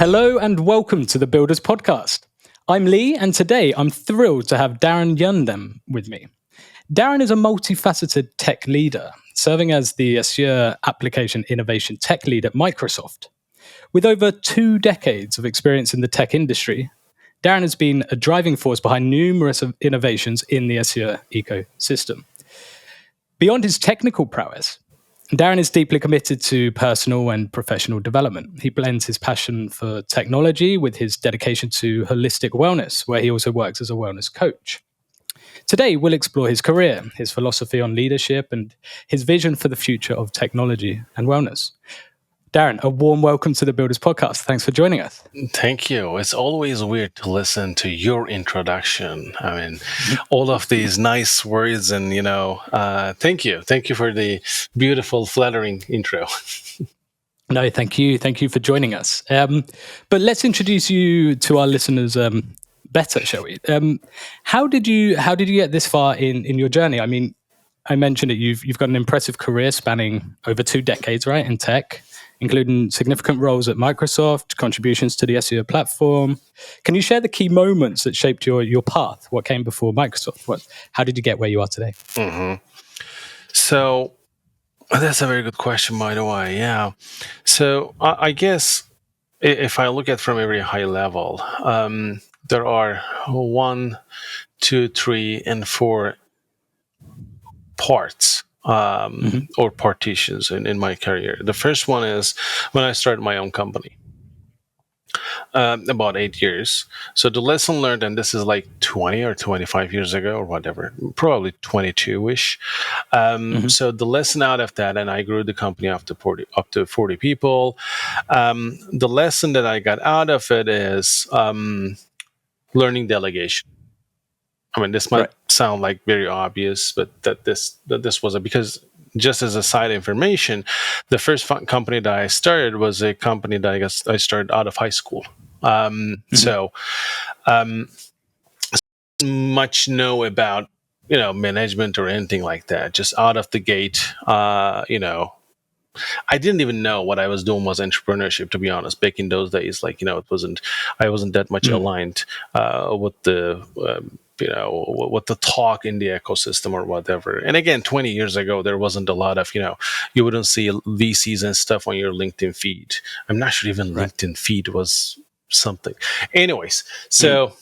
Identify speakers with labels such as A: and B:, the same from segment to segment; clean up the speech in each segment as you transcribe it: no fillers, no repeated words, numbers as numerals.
A: Hello and welcome to the Builders Podcast. I'm Lee, and today I'm thrilled to have Daron Yöndem with me. Daron is a multifaceted tech leader, serving as the Azure Application Innovation Tech Lead at Microsoft. With over 2 decades of experience in the tech industry, Daron has been a driving force behind numerous innovations in the Azure ecosystem. Beyond his technical prowess, Daron is deeply committed to personal and professional development. He blends his passion for technology with his dedication to holistic wellness, where he also works as a wellness coach. Today, we'll explore his career, his philosophy on leadership, and his vision for the future of technology and wellness. Daron, a warm welcome to the Builders Podcast. Thanks for joining us.
B: Thank you. It's always weird to listen to your introduction. I mean, all of these nice words and, thank you. Thank you for the beautiful, flattering intro.
A: No, thank you. Thank you for joining us. But let's introduce you to our listeners better, shall we? How did you get this far in your journey? I mean, I mentioned it. You've got an impressive career spanning over 2 decades, right, in tech, including significant roles at Microsoft, contributions to the Azure platform. Can you share the key moments that shaped your path? What came before Microsoft? How did you get where you are today?
B: Mm-hmm. So that's a very good question, by the way. Yeah. So I guess if I look at from a very high level, there are 1, 2, 3, and 4 parts or partitions in my career. The first one is when I started my own company about 8 years. So the lesson learned, and this is like 20 or 25 years ago or whatever, probably 22-ish. So the lesson out of that, and I grew the company up to 40 people. The lesson that I got out of it is learning delegation. I mean, this might sound like very obvious, but that this was because just as a side information, the first company that I started was a company that I started out of high school. So much know about management or anything like that. Just out of the gate, I didn't even know what I was doing was entrepreneurship, to be honest. Back in those days, I wasn't that much aligned with the with the talk in the ecosystem or whatever. And again, 20 years ago, there wasn't a lot of you wouldn't see VCs and stuff on your LinkedIn feed. I'm not sure even LinkedIn feed was something. Anyways, so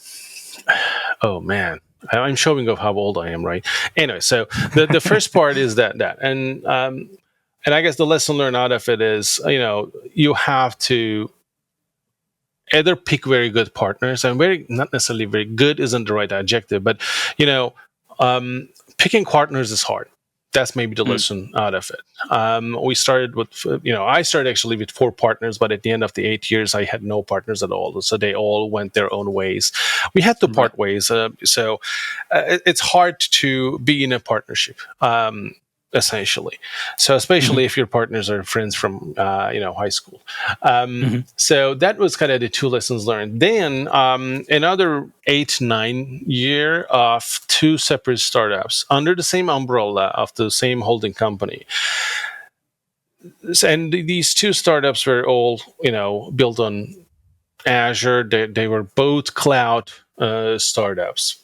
B: oh man. I'm showing off how old I am, right? Anyway, so the first part is that and I guess the lesson learned out of it is, you have to either pick very good partners, and not necessarily very good isn't the right adjective, but, picking partners is hard. That's maybe the lesson out of it. We started with, I started actually with 4 partners, but at the end of the 8 years, I had no partners at all. So they all went their own ways. We had to part ways. So it's hard to be in a partnership. Essentially. So especially if your partners are friends from, high school. So that was kind of the 2 lessons learned. Then another 8, 9 year of 2 separate startups under the same umbrella of the same holding company. And these 2 startups were all, built on Azure. They were both cloud startups.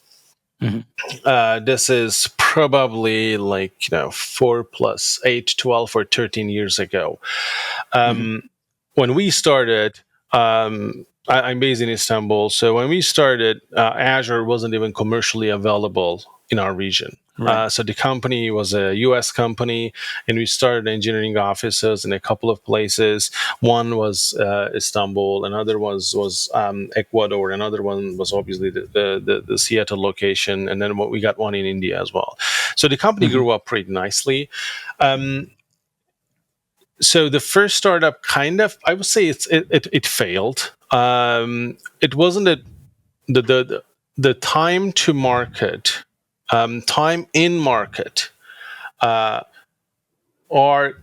B: This is probably 4 plus 8, 12 or 13 years ago. When we started, I'm based in Istanbul. So when we started, Azure wasn't even commercially available in our region. So the company was a U.S. company, and we started engineering offices in a couple of places. One was Istanbul, another was Ecuador, another one was obviously the Seattle location, and then we got one in India as well. So the company grew up pretty nicely. So the first startup I would say it failed. It wasn't the time to market. Time in market, or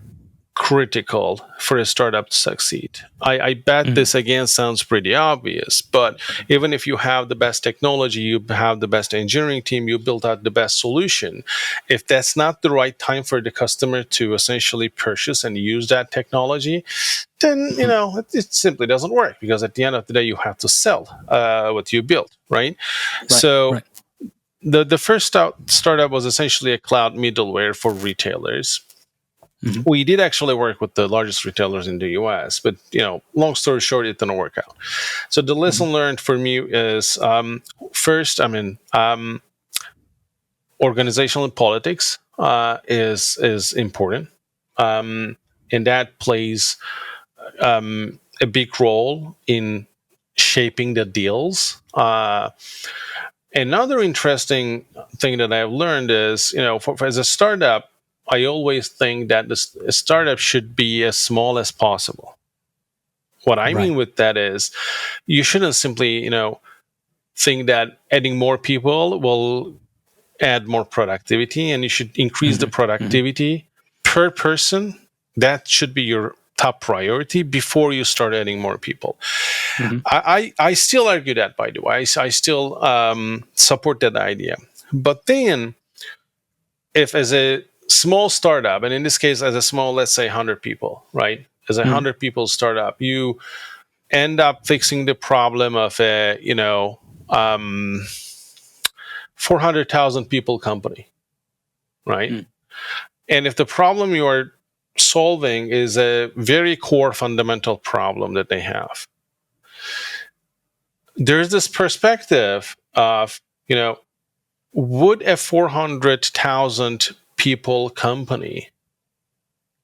B: critical for a startup to succeed. I bet this again sounds pretty obvious, but even if you have the best technology, you have the best engineering team, you build out the best solution, if that's not the right time for the customer to essentially purchase and use that technology, then it simply doesn't work, because at the end of the day you have to sell what you built, right? So the first startup was essentially a cloud middleware for retailers. We did actually work with the largest retailers in the US, but long story short, it didn't work out. So the lesson learned for me is first, organizational politics is important, and that plays a big role in shaping the deals. Another interesting thing that I've learned is, as a startup, I always think that a startup should be as small as possible. What I mean with that is, you shouldn't simply, think that adding more people will add more productivity, and you should increase the productivity per person. That should be your top priority before you start adding more people. I still argue that, by the way. I still support that idea. But then, if as a small startup, and in this case, as a small, let's say 100 people, right? As a 100 people startup, you end up fixing the problem of a, 400,000 people company, right? And if the problem you are solving is a very core fundamental problem that they have, there's this perspective of, would a 400,000 people company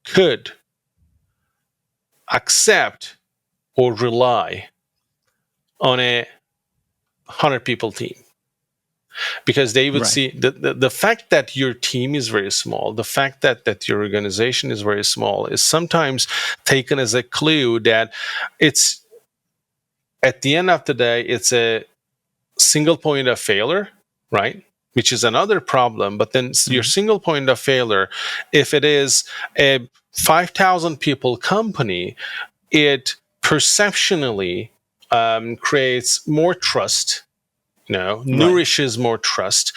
B: could accept or rely on a 100 people team? Because they would see the fact that your team is very small, the fact that your organization is very small, is sometimes taken as a clue that it's, at the end of the day, it's a single point of failure, right? Which is another problem. But then your single point of failure, if it is a 5,000 people company, it perceptionally creates more trust, nourishes more trust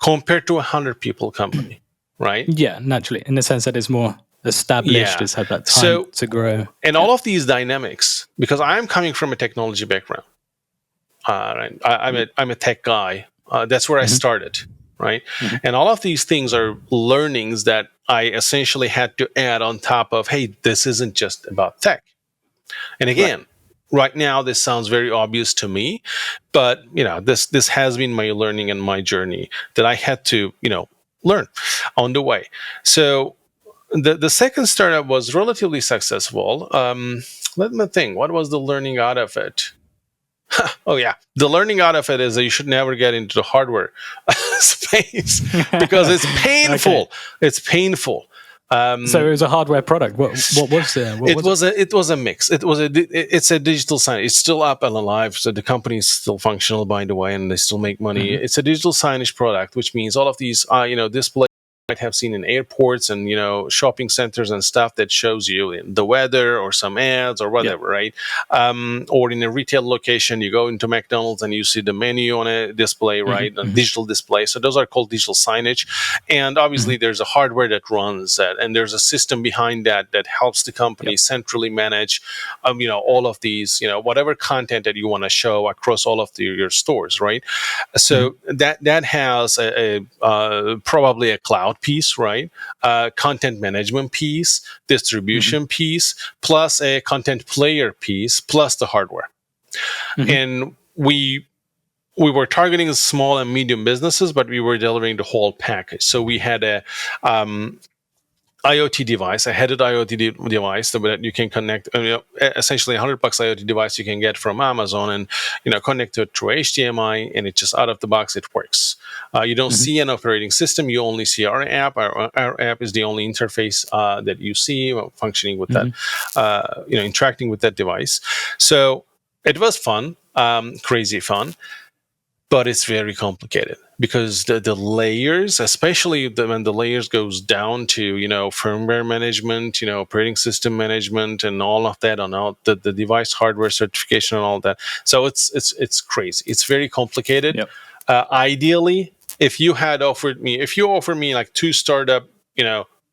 B: compared to a 100 people company, right?
A: Yeah, naturally, in the sense that it's more established, it's had that time to grow.
B: And all of these dynamics, because I'm coming from a technology background, I'm a tech guy. That's where I started, right? And all of these things are learnings that I essentially had to add on top of, hey, this isn't just about tech. And again, right now, this sounds very obvious to me, but this has been my learning and my journey that I had to learn on the way. So the second startup was relatively successful. Let me think. What was the learning out of it? Oh yeah, the learning out of it is that you should never get into the hardware space, because it's painful. It's painful.
A: So it was a hardware product. What was there?
B: It was a mix. It's a digital signage. It's still up and alive. So the company is still functional, by the way, and they still make money. It's a digital signage product, which means all of these, displays might have seen in airports and shopping centers and stuff that shows you the weather or some ads or whatever, right? Or in a retail location, you go into McDonald's and you see the menu on a display, right? A digital display. So those are called digital signage. And obviously there's a hardware that runs that, and there's a system behind that helps the company centrally manage all of these, whatever content that you want to show across all of your stores, right? So that has probably a cloud piece, right? Content management piece, distribution piece, plus a content player piece, plus the hardware. And we were targeting small and medium businesses, but we were delivering the whole package. So we had a IoT device, a headed IoT device that you can connect, essentially $100 IoT device you can get from Amazon, and connect to it through HDMI, and it just out of the box it works. You don't see an operating system; you only see our app. Our app is the only interface that you see functioning with that, interacting with that device. So it was fun, crazy fun. but it's very complicated because the layers, especially when the layers goes down to firmware management, operating system management, and all of that, on all the device hardware certification and all that. So it's crazy. It's very complicated.
A: Yep.
B: Ideally, if you offer me like 2 startup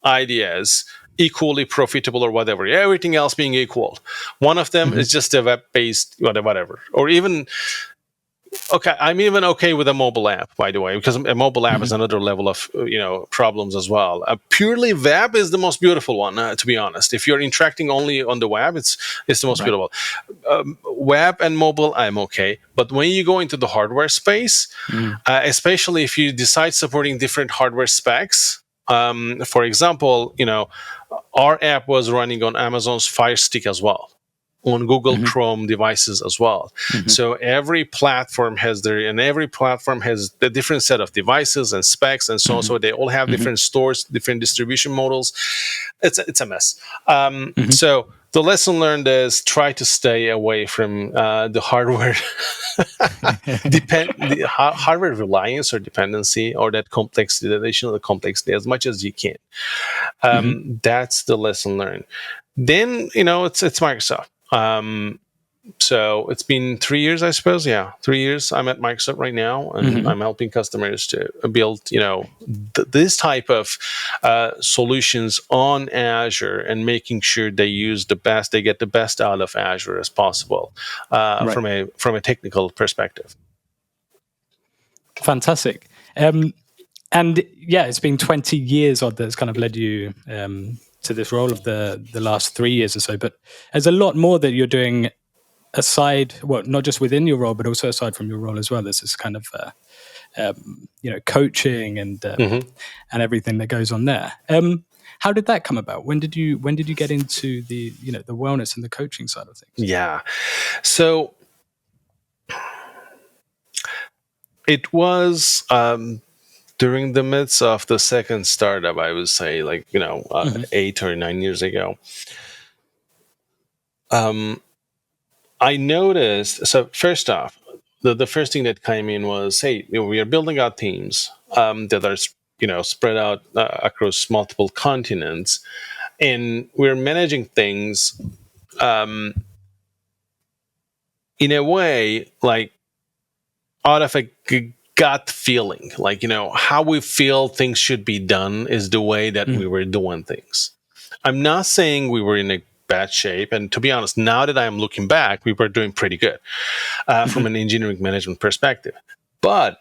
B: ideas, equally profitable or whatever, everything else being equal, one of them is just a web-based whatever, or even. Okay, I'm even okay with a mobile app, by the way, because a mobile app is another level of problems as well. Purely web is the most beautiful one, to be honest. If you're interacting only on the web, it's the most beautiful. Web and mobile, I'm okay, but when you go into the hardware space, especially if you decide supporting different hardware specs, for example, our app was running on Amazon's Fire Stick as well, on Google Chrome devices as well. So every platform has the different set of devices and specs and so on. So they all have different stores, different distribution models. It's a mess. So the lesson learned is try to stay away from the hardware hardware reliance or dependency, or that complexity, the additional complexity, as much as you can. That's the lesson learned. Then it's Microsoft. So it's been 3 years, I suppose. Yeah, 3 years. I'm at Microsoft right now, and I'm helping customers to build, this type of solutions on Azure, and making sure they get the best out of Azure as possible from a technical perspective.
A: Fantastic. And yeah, it's been 20 years odd that's kind of led you to this role of the last 3 years or so. But there's a lot more that you're doing aside, well, not just within your role, but also aside from your role as well. There's this kind of coaching and everything that goes on there. How did that come about? When did you get into the the wellness and the coaching side of things?
B: Yeah, so it was during the midst of the second startup, I would say, 8 or 9 years ago. I noticed. So first off, the first thing that came in was, hey, we are building out teams that are spread out across multiple continents, and we're managing things in a way like out of a gut feeling, how we feel things should be done is the way that we were doing things. I'm not saying we were in a bad shape, and to be honest, now that I'm looking back, we were doing pretty good from an engineering management perspective. But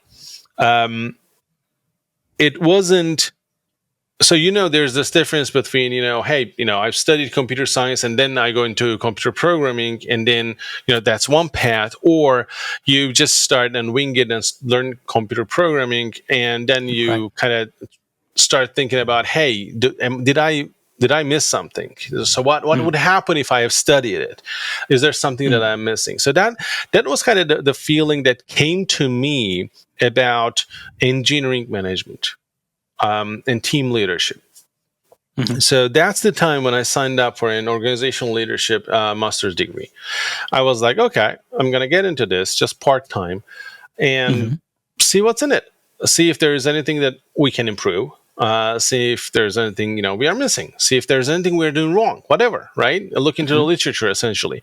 B: it wasn't. So there's this difference between hey, I've studied computer science and then I go into computer programming, and then that's one path, or you just start and wing it and learn computer programming, and then you kind of start thinking about, hey, did I miss something? So what would happen if I have studied it? Is there something that I'm missing? So that was kind of the feeling that came to me about engineering management and team leadership. So that's the time when I signed up for an organizational leadership master's degree. I was like, okay, I'm going to get into this just part-time and see what's in it. See if there is anything that we can improve. See if there's anything we are missing. See if there's anything we're doing wrong. Whatever, right? Look into the literature essentially.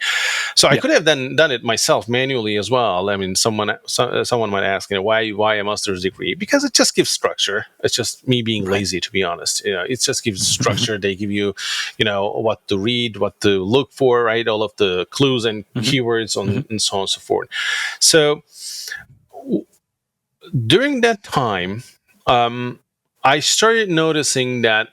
B: So I could have done it myself manually as well. I mean, someone might ask, why a master's degree? Because it just gives structure. It's just me being lazy, to be honest. It just gives structure. They give you, what to read, what to look for, right? All of the clues and keywords and so on and so forth. So during that time, I started noticing that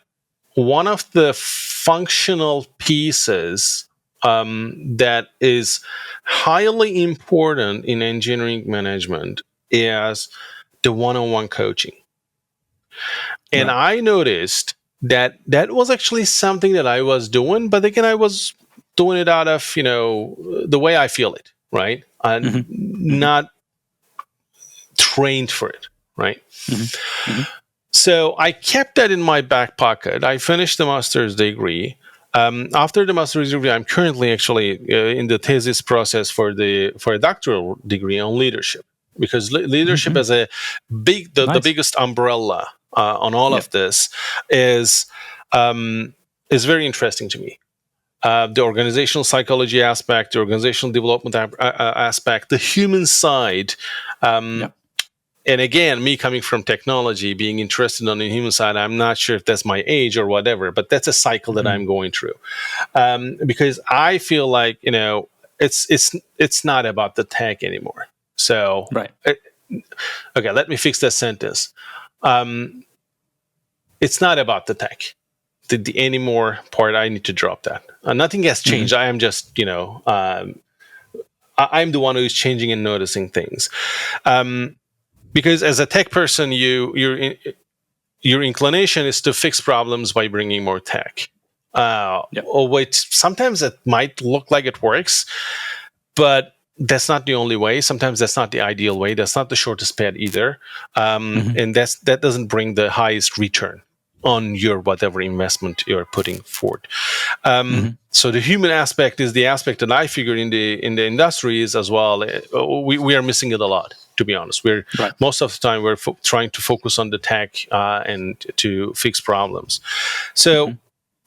B: one of the functional pieces that is highly important in engineering management is the one-on-one coaching. And I noticed that was actually something that I was doing, but again, I was doing it out of, the way I feel it, right? And not trained for it, right? So I kept that in my back pocket. I finished the master's degree. After the master's degree, I'm currently actually in the thesis process for a doctoral degree on leadership. because leadership as a the biggest umbrella on all of this is very interesting to me. The organizational psychology aspect, the organizational development aspect, the human side. And again, me coming from technology, being interested on the human side, I'm not sure if that's my age or whatever, but that's a cycle that I'm going through. Because I feel like, it's not about the tech anymore. So, okay, let me fix that sentence. It's not about the tech. The anymore part, I need to drop that. Nothing has changed. I am just, I'm the one who's changing and noticing things. Because as a tech person, your inclination is to fix problems by bringing more tech. Sometimes it might look like it works, but that's not the only way. Sometimes that's not the ideal way. That's not the shortest path either, and that doesn't bring the highest return on your whatever investment you're putting forward. So the human aspect is the aspect that I figured in the industries as well. We are missing it a lot, to be honest. Most of the time we're trying to focus on the tech and to fix problems. So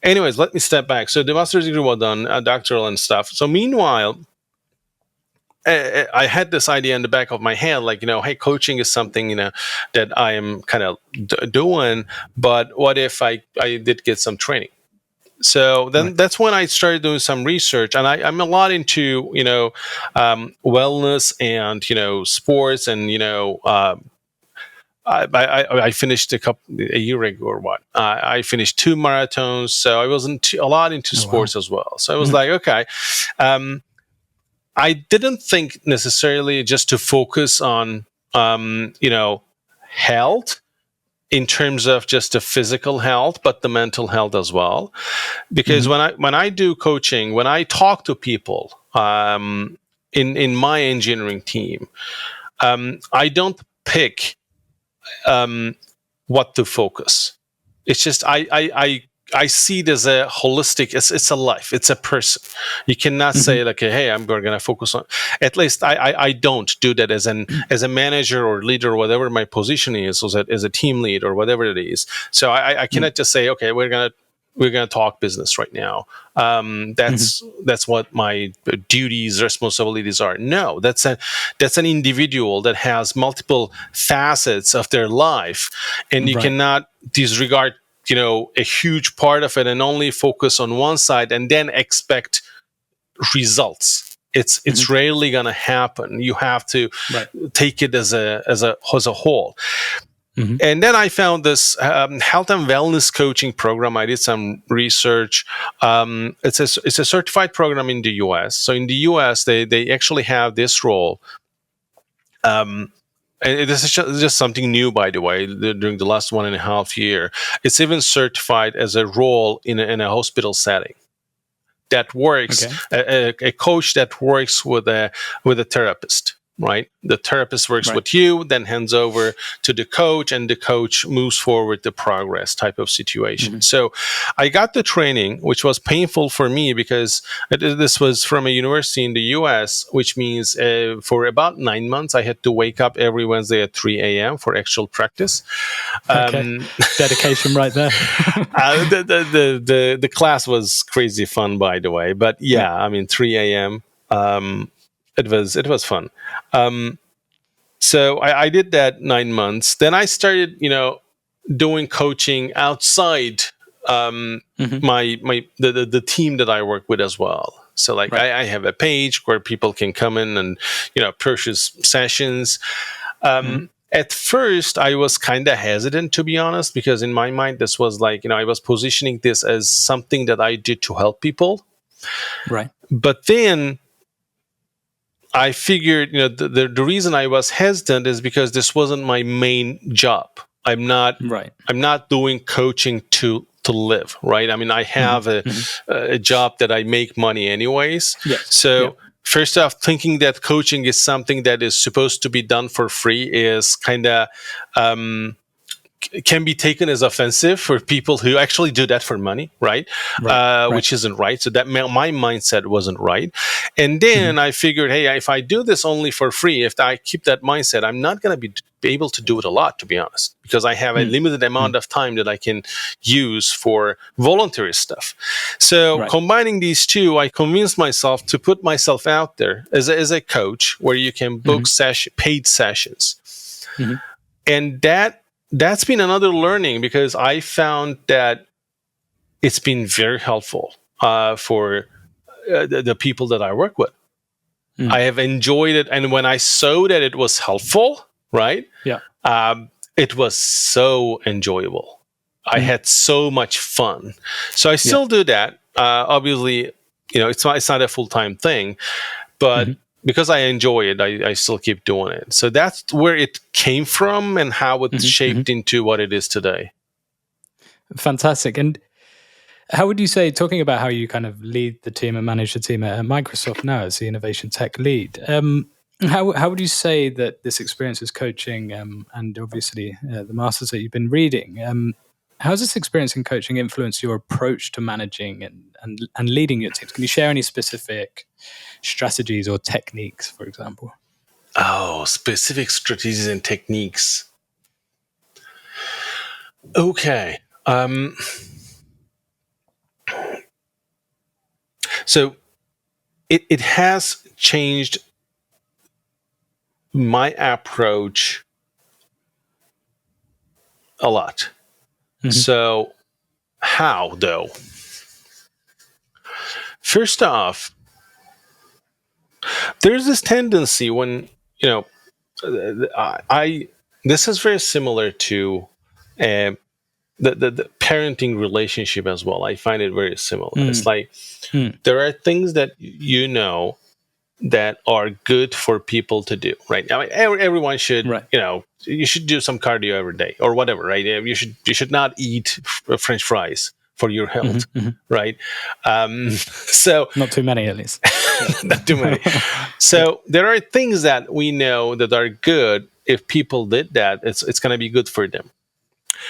B: anyways, let me step back. So the master's degree was done, doctoral and stuff. So meanwhile, I had this idea in the back of my head, like, hey, coaching is something, that I am kind of doing, but what if I did get some training? So then that's when I started doing some research, and I'm a lot into, wellness and, sports, and, I finished a year ago or what. I finished 2 marathons, so I wasn't a lot into sports as well. So I was like, okay. I didn't think necessarily just to focus on, health in terms of just the physical health, but the mental health as well. Because when I do coaching, when I talk to people in my engineering team, I don't pick what to focus. It's just I see it as a holistic. It's a life. It's a person. You cannot say like, hey, I'm going to focus on. At least I don't do that as a manager or leader or whatever my position is, or as a team lead or whatever it is. So I cannot just say, okay, we're gonna talk business right now. That's what my duties, responsibilities are. No, that's an individual that has multiple facets of their life, and you cannot disregard a huge part of it and only focus on one side and then expect results. It's rarely going to happen. You have to take it as a whole. And then I found this health and wellness coaching program. I did some research. It's a certified program in the US. So in the US, they actually have this role. And this is just something new, by the way, during the last 1.5 years. It's even certified as a role in a hospital setting that works, a coach that works with a therapist, right? The therapist works with you, then hands over to the coach, and the coach moves forward the progress type of situation. So I got the training, which was painful for me because this was from a university in the US, which means for about 9 months, I had to wake up every Wednesday at 3 a.m. for actual practice.
A: Dedication right there.
B: The class was crazy fun, by the way. But 3 a.m. It was fun. So I did that 9 months. Then I started, doing coaching outside the team that I work with as well. So I have a page where people can come in and, purchase sessions. At first, I was kind of hesitant, to be honest, because in my mind, this was like, I was positioning this as something that I did to help people.
A: Right.
B: But then I figured, the reason I was hesitant is because this wasn't my main job. I'm not doing coaching to live, right? I mean, I have a job that I make money anyways.
A: Yes.
B: So first off, thinking that coaching is something that is supposed to be done for free is kind of can be taken as offensive for people who actually do that for money, right? Which isn't right. So that my mindset wasn't right. And then I figured, hey, if I do this only for free, if I keep that mindset, I'm not going to be able to do it a lot, to be honest, because I have a limited amount of time that I can use for voluntary stuff. So combining these two, I convinced myself to put myself out there as a coach where you can book paid sessions. And that's been another learning, because I found that it's been very helpful for the people that I work with. I have enjoyed it. And when I saw that it was helpful, right?
A: Yeah.
B: It was so enjoyable. I had so much fun. So I still do that. Obviously, it's not a full-time thing, but because I enjoy it, I still keep doing it. So that's where it came from and how it's shaped into what it is today.
A: Fantastic. And how would you say, talking about how you kind of lead the team and manage the team at Microsoft now as the innovation tech lead, how would you say that this experience as coaching and obviously the masters that you've been reading, how has this experience in coaching influenced your approach to managing and leading your teams? Can you share any specific strategies or techniques, for example?
B: Oh, specific strategies and techniques. Okay. So it has changed my approach a lot. So how, though? First off, there's this tendency when, this is very similar to the parenting relationship as well. I find it very similar. It's like there are things that that are good for people to do, right? I mean, everyone should, you should do some cardio every day or whatever, right? You should not eat French fries for your health, right? So
A: not too many, at least.
B: Not too many. So there are things that we know that are good. If people did that, it's going to be good for them.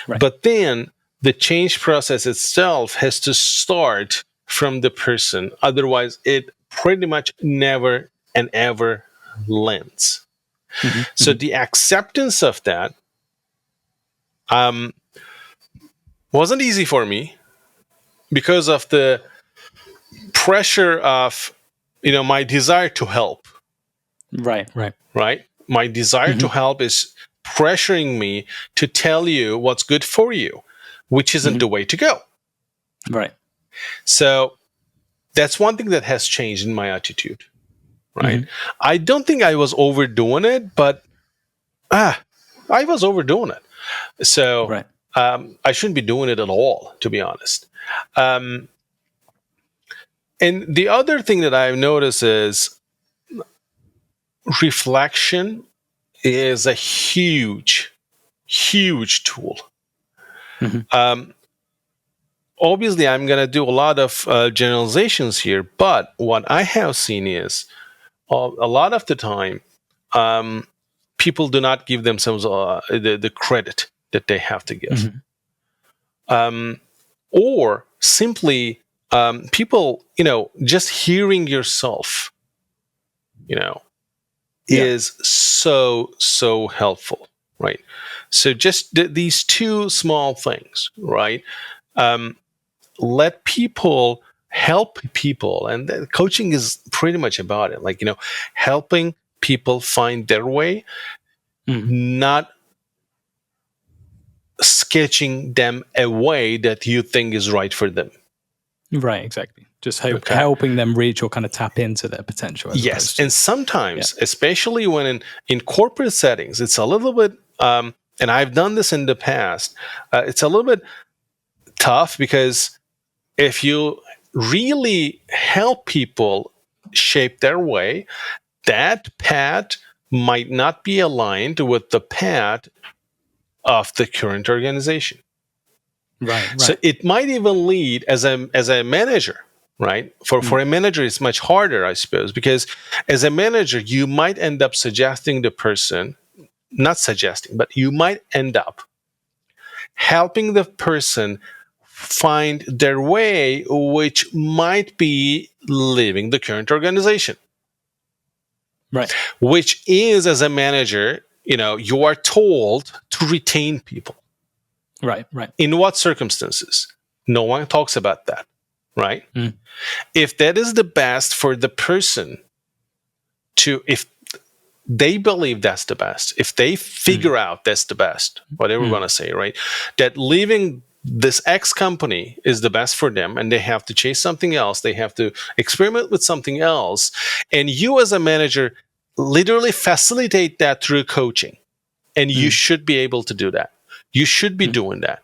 B: Right. But then the change process itself has to start from the person. Otherwise, it pretty much never and ever lands. So the acceptance of that wasn't easy for me because of the pressure of my desire to help.
A: Right.
B: My desire to help is pressuring me to tell you what's good for you, which isn't the way to go.
A: Right.
B: So that's one thing that has changed in my attitude, right? I don't think I was overdoing it, but I was overdoing it. So I shouldn't be doing it at all, to be honest. And the other thing that I've noticed is reflection is a huge tool. Obviously, I'm going to do a lot of generalizations here, but what I have seen is a lot of the time, people do not give themselves the credit that they have to give. Or simply, people, just hearing yourself, is so helpful, right? So just these two small things, right? Let people help people, and coaching is pretty much about it, like helping people find their way, not sketching them a way that you think is right for them.
A: Right, exactly. Just helping them reach or kind of tap into their potential.
B: Yes, and sometimes, especially when in corporate settings, it's a little bit, and I've done this in the past, it's a little bit tough, because if you really help people shape their way, that path might not be aligned with the path of the current organization.
A: Right.
B: So it might even lead as a manager, right? For a manager, it's much harder, I suppose, because as a manager, you might end up suggesting the person, not suggesting, but you might end up helping the person find their way, which might be leaving the current organization.
A: Right.
B: Which is, as a manager, you are told to retain people.
A: Right.
B: In what circumstances? No one talks about that, right? If that is the best for the person if they believe that's the best, if they figure out that's the best, whatever we're going to say, right? That leaving this X company is the best for them, and they have to chase something else. They have to experiment with something else. And you as a manager literally facilitate that through coaching. And you should be able to do that. You should be doing that.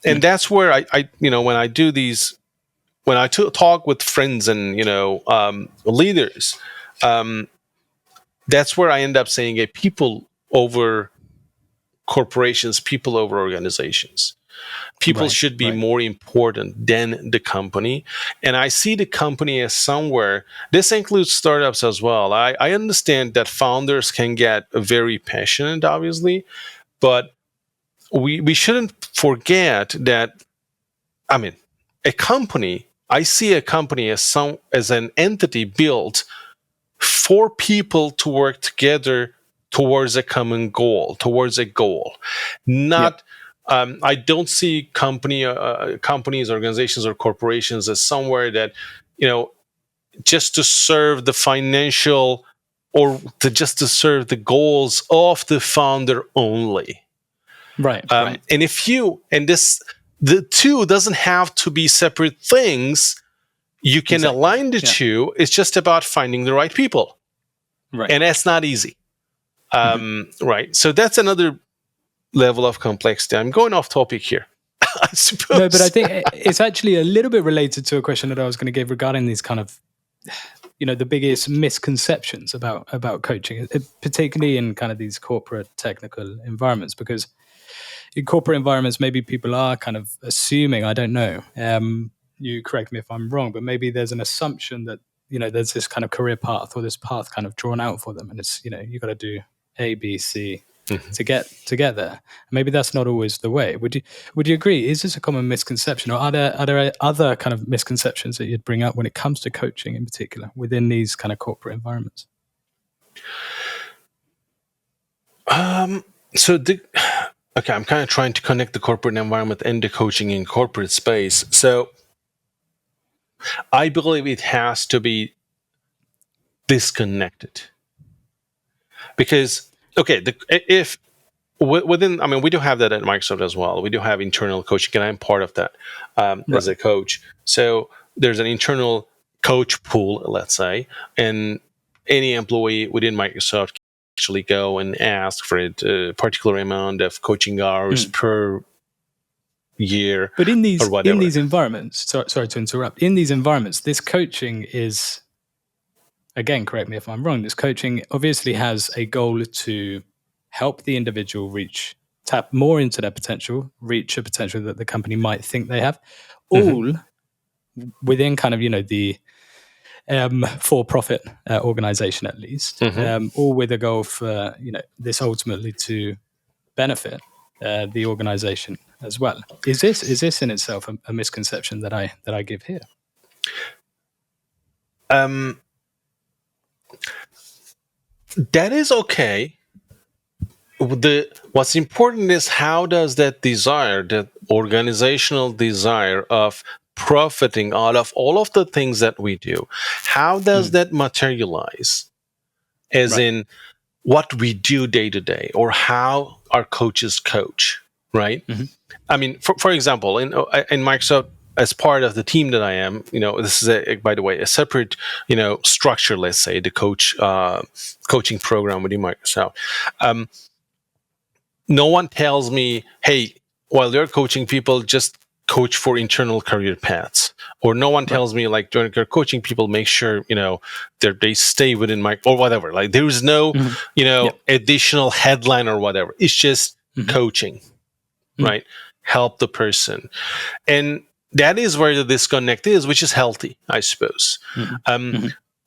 B: And that's where I when I do these, when I talk with friends and, leaders, that's where I end up saying people over corporations, people over organizations. People should be more important than the company. And I see the company as somewhere, this includes startups as well. I understand that founders can get very passionate, obviously, but we shouldn't forget that, a company, I see a company as an entity built for people to work together towards a common goal, towards a goal. Not, I don't see companies, organizations, or corporations as somewhere that, just to serve the financial or just to serve the goals of the founder only.
A: Right.
B: And the two doesn't have to be separate things. You can align the two. It's just about finding the right people.
A: Right.
B: And that's not easy. Right. So that's another level of complexity. I'm going off topic here, I suppose.
A: No, but I think it's actually a little bit related to a question that I was going to give regarding these kind of, the biggest misconceptions about coaching, particularly in kind of these corporate technical environments, because in corporate environments, maybe people are kind of assuming, I don't know, you correct me if I'm wrong, but maybe there's an assumption that, there's this kind of career path or this path kind of drawn out for them. And it's, you've got to do A, B, C to get there. Maybe that's not always the way. Would you agree? Is this a common misconception, or are there other kind of misconceptions that you'd bring up when it comes to coaching in particular within these kind of corporate environments?
B: Okay, I'm kind of trying to connect the corporate environment and the coaching in corporate space. So I believe it has to be disconnected. Because, okay, if within, we do have that at Microsoft as well. We do have internal coaching, and I'm part of that as a coach. So there's an internal coach pool, let's say, and any employee within Microsoft can actually go and ask for a particular amount of coaching hours per year.
A: But in these environments, sorry to interrupt. In these environments, this coaching is, again, correct me if I'm wrong, this coaching obviously has a goal to help the individual tap more into their potential, reach a potential that the company might think they have, all within kind of, the for-profit organization at least, all with a goal for, this ultimately to benefit the organization as well. Is this in itself a misconception that I give here?
B: That is okay. What's important is how does that organizational desire of profiting out of all of the things that we do, how does that materialize? As in what we do day to day, or how our coaches coach, right? For example, in Microsoft, as part of the team that I am, this is by the way, a separate, structure, let's say, the coaching program within Microsoft. No one tells me, hey, while you're coaching people, just coach for internal career paths. Or no one tells me, like, during your coaching people, make sure, they stay within or whatever. Like, there is no, additional headline or whatever. It's just coaching, right? Help the person. And that is where the disconnect is, which is healthy, I suppose.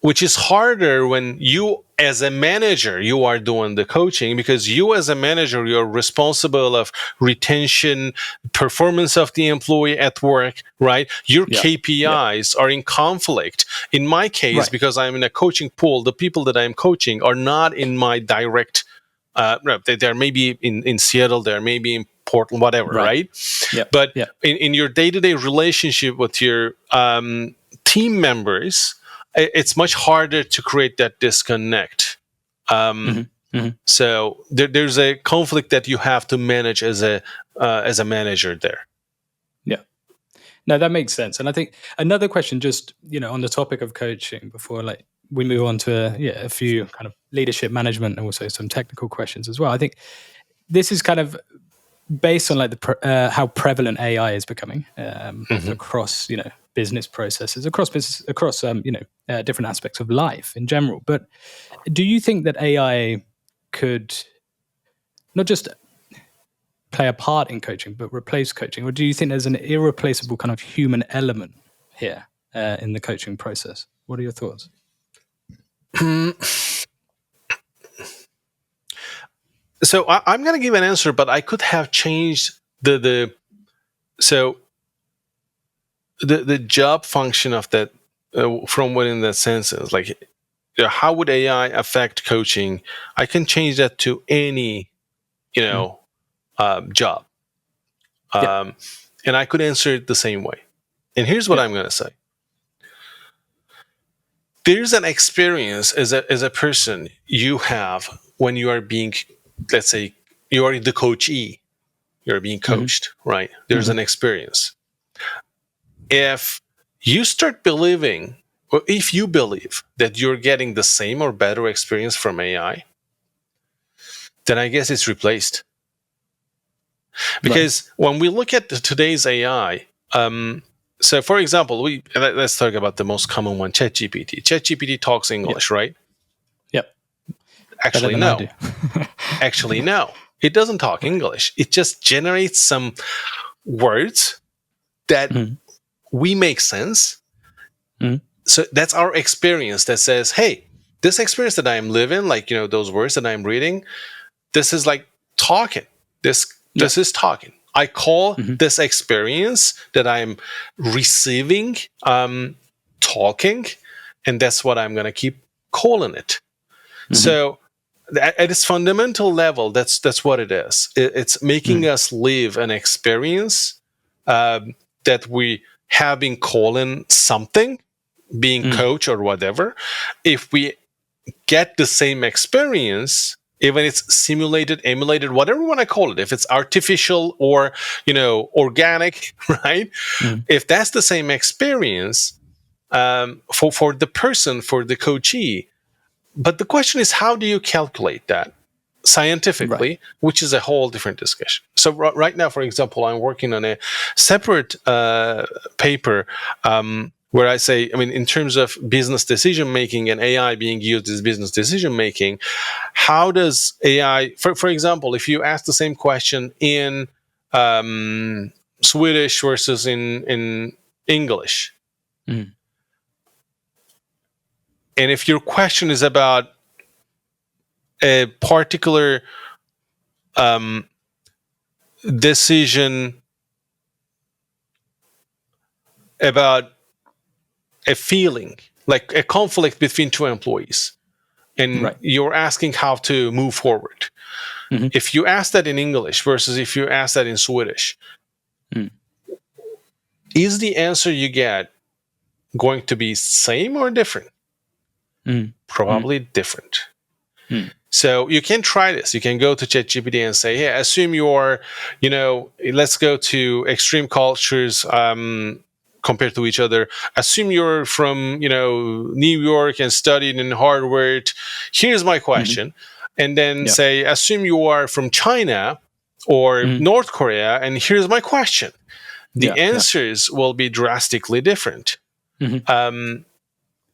B: which is harder when you as a manager, you are doing the coaching, because you as a manager, you're responsible of retention, performance of the employee at work, right? Your KPIs are in conflict. In my case, because I'm in a coaching pool, the people that I'm coaching are not in my direct, they're maybe in Seattle, they're maybe in Portland, whatever, right? But in your day-to-day relationship with your team members, it's much harder to create that disconnect. So there's a conflict that you have to manage as a manager there.
A: Yeah, no, that makes sense. And I think another question, just on the topic of coaching, before we move on to a few kind of leadership management and also some technical questions as well. I think this is kind of based on how prevalent AI is becoming across business processes, across different aspects of life in general. But do you think that AI could not just play a part in coaching, but replace coaching? Or do you think there's an irreplaceable kind of human element here in the coaching process? What are your thoughts?
B: So I'm going to give an answer, but I could have changed the job function of that from within that sense. Like, how would AI affect coaching? I can change that to any, job. And I could answer it the same way. And here's what I'm going to say. There's an experience as a person you have when you are being, let's say, you are the coachee, you're being coached, right? There's an experience. If you start believing, or if you believe that you're getting the same or better experience from AI, then I guess it's replaced. Because when we look at today's AI, so for example, let's talk about the most common one, ChatGPT. ChatGPT talks English, right?
A: Yep.
B: Actually, no. Actually, no. It doesn't talk English. It just generates some words that we make sense. So that's our experience that says, hey, this experience that I'm living, those words that I'm reading, this is like talking. This is talking. I call this experience that I'm receiving talking, and that's what I'm going to keep calling it. So at its fundamental level, that's what it is. It's making us live an experience that we have been calling something, being coach or whatever. If we get the same experience, even it's simulated, emulated, whatever you want to call it, if it's artificial or organic, right? If that's the same experience for the person, for the coachee, but the question is, how do you calculate that scientifically, which is a whole different discussion. So right now, for example, I'm working on a separate paper where I say, in terms of business decision making and AI being used as business decision making, how does AI, for example, if you ask the same question in Swedish versus in English, and if your question is about a particular decision about a feeling, like a conflict between two employees, and you're asking how to move forward. If you ask that in English versus if you ask that in Swedish, is the answer you get going to be same or different? Probably different. So you can try this. You can go to ChatGPT and say, hey, assume you're, let's go to extreme cultures compared to each other. Assume you're from, New York and studied in Harvard. Here's my question. And then say, assume you are from China or North Korea, and here's my question. The answers will be drastically different.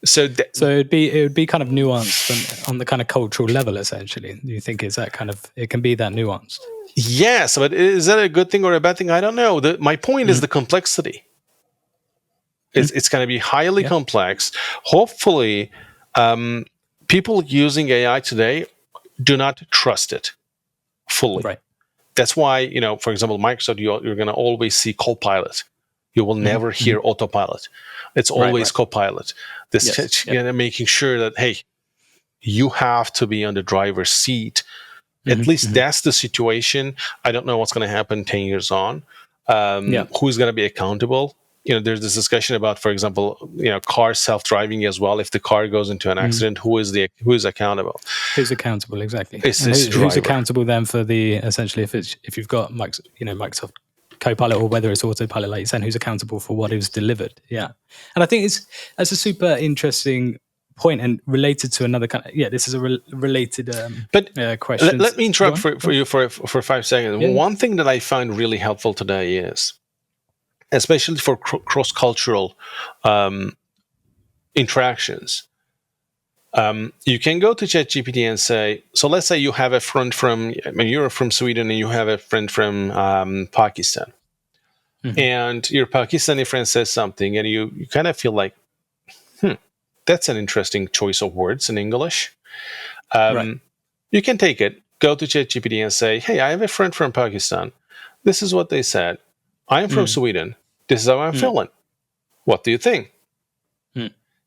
B: So
A: it would be kind of nuanced on the kind of cultural level, essentially. Do you think it can be that nuanced?
B: Yes, but is that a good thing or a bad thing? I don't know. My point is the complexity. It's going to be highly complex. Hopefully, People using AI today do not trust it fully.
A: Right.
B: That's why, for example, Microsoft, you're going to always see Copilot. You will never hear Autopilot. It's always Copilot. Making sure that, hey, you have to be on the driver's seat. At least that's the situation. I don't know what's going to happen 10 years on. Who's going to be accountable? There's this discussion about, for example, cars self-driving as well. If the car goes into an accident, who is accountable?
A: Who's accountable, exactly?
B: Who's
A: accountable then for essentially if you've got Microsoft Copilot or whether it's Autopilot, like you're saying, who's accountable for what is delivered? Yeah, and I think that's a super interesting point and related to another kind of this is a related question.
B: Let me interrupt for you for 5 seconds. Yeah. One thing that I find really helpful today is, especially for cross-cultural interactions, you can go to ChatGPT and say, so let's say you have a friend you're from Sweden and you have a friend from Pakistan. And your Pakistani friend says something and you kind of feel like, that's an interesting choice of words in English. You can take it, go to ChatGPT and say, hey, I have a friend from Pakistan. This is what they said. I'm from Sweden. This is how I'm feeling. What do you think?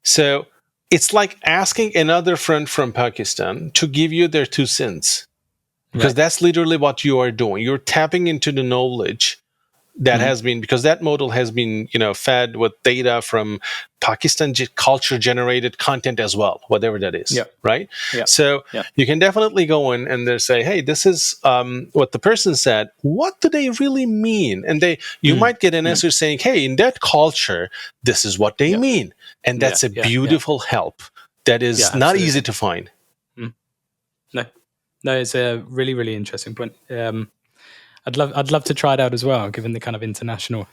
B: So it's like asking another friend from Pakistan to give you their 2 cents. Because that's literally what you are doing. You're tapping into the knowledge that has been, because that model has been, fed with data from Pakistan culture-generated content as well, whatever that is, right? So you can definitely go in and they say, hey, this is what the person said. What do they really mean? And you might get an answer saying, hey, in that culture, this is what they mean. And that's a beautiful help that is not easy to find.
A: No, it's a really, really interesting point. I'd love to try it out as well, given the kind of international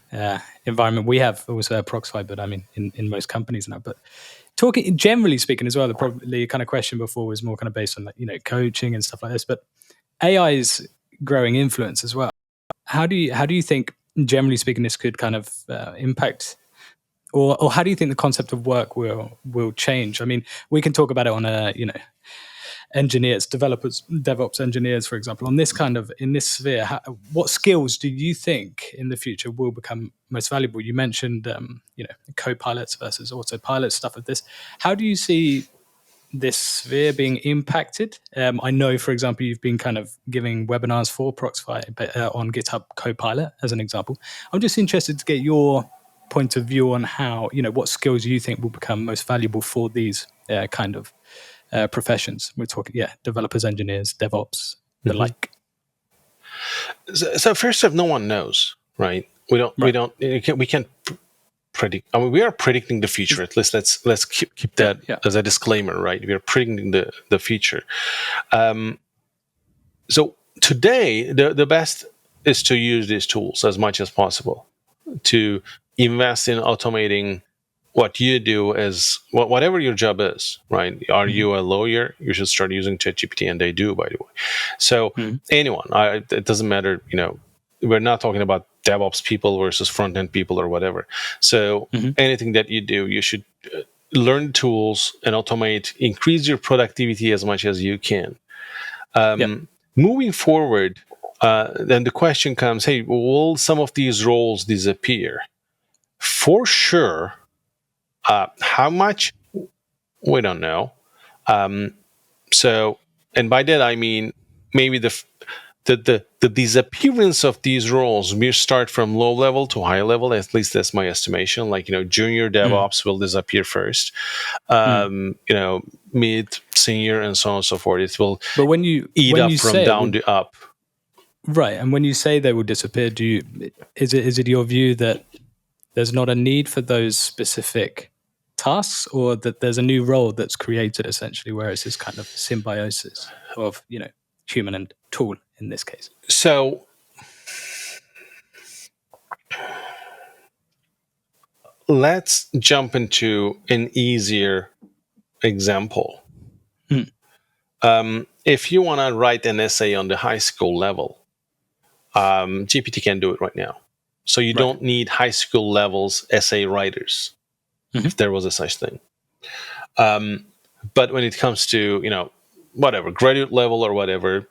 A: environment we have. Also Proxify, but I mean in most companies now. But generally speaking as well, the kind of question before was more kind of based on coaching and stuff like this. But AI's growing influence as well. How do you think, generally speaking, this could kind of impact, or how do you think the concept of work will change? I mean, we can talk about it on a engineers, developers, DevOps engineers, for example, in this sphere. What skills do you think in the future will become most valuable? You mentioned, co-pilots versus autopilot, stuff like this. How do you see this sphere being impacted? I know, for example, you've been kind of giving webinars for Proxify on GitHub Copilot as an example. I'm just interested to get your point of view on how, what skills you think will become most valuable for these kind of professions. We're talking, developers, engineers, DevOps, the like.
B: So first off, no one knows, right? We can't predict. I mean, we are predicting the future. At least let's keep that as a disclaimer, right? We are predicting the future. So today, the best is to use these tools as much as possible to invest in automating what you do as whatever your job is, right? Are you a lawyer? You should start using ChatGPT, and they do, by the way. So anyone, it doesn't matter. We're not talking about DevOps people versus front-end people or whatever. So anything that you do, you should learn tools and automate, increase your productivity as much as you can. Moving forward, then the question comes, hey, will some of these roles disappear? For sure. How much? We don't know. So, and by that I mean maybe the disappearance of these roles will start from low level to high level. At least that's my estimation. Like junior DevOps will disappear first. Mid, senior, and so on and so forth. It will.
A: But when you
B: from down to up.
A: Right, and when you say they will disappear, is it your view that there's not a need for those specific tasks, or that there's a new role that's created essentially, where it's this kind of symbiosis of human and tool in this case?
B: So let's jump into an easier example. If you want to write an essay on the high school level, GPT can do it right now. So you don't need high school levels essay writers, if there was a such thing. But when it comes to, whatever, graduate level or whatever,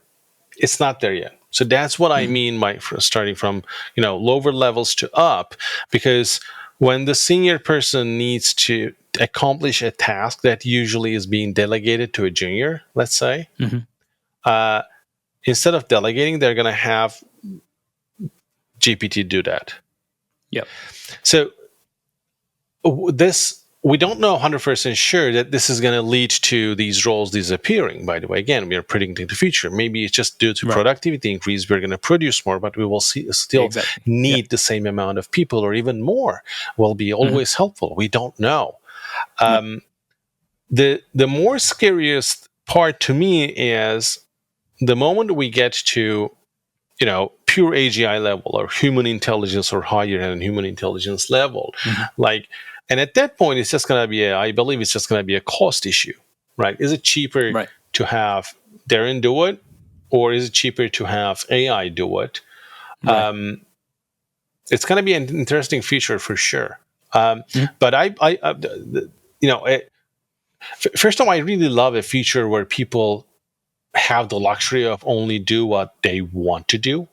B: it's not there yet. So that's what I mean by starting from, lower levels to up, because when the senior person needs to accomplish a task that usually is being delegated to a junior, let's say, instead of delegating, they're going to have GPT do that.
A: Yep.
B: So we don't know 100% sure that this is going to lead to these roles disappearing. By the way, again, we are predicting the future. Maybe it's just due to productivity increase, we're going to produce more, but we will still need the same amount of people, or even more will be always helpful. We don't know. The more scariest part to me is the moment we get to, pure AGI level, or human intelligence, or higher than human intelligence level, and at that point, it's just going to be I believe it's just going to be a cost issue, right? Is it cheaper to have Daron do it, or is it cheaper to have AI do it? It's going to be an interesting feature for sure. But first of all, I really love a feature where people have the luxury of only do what they want to do,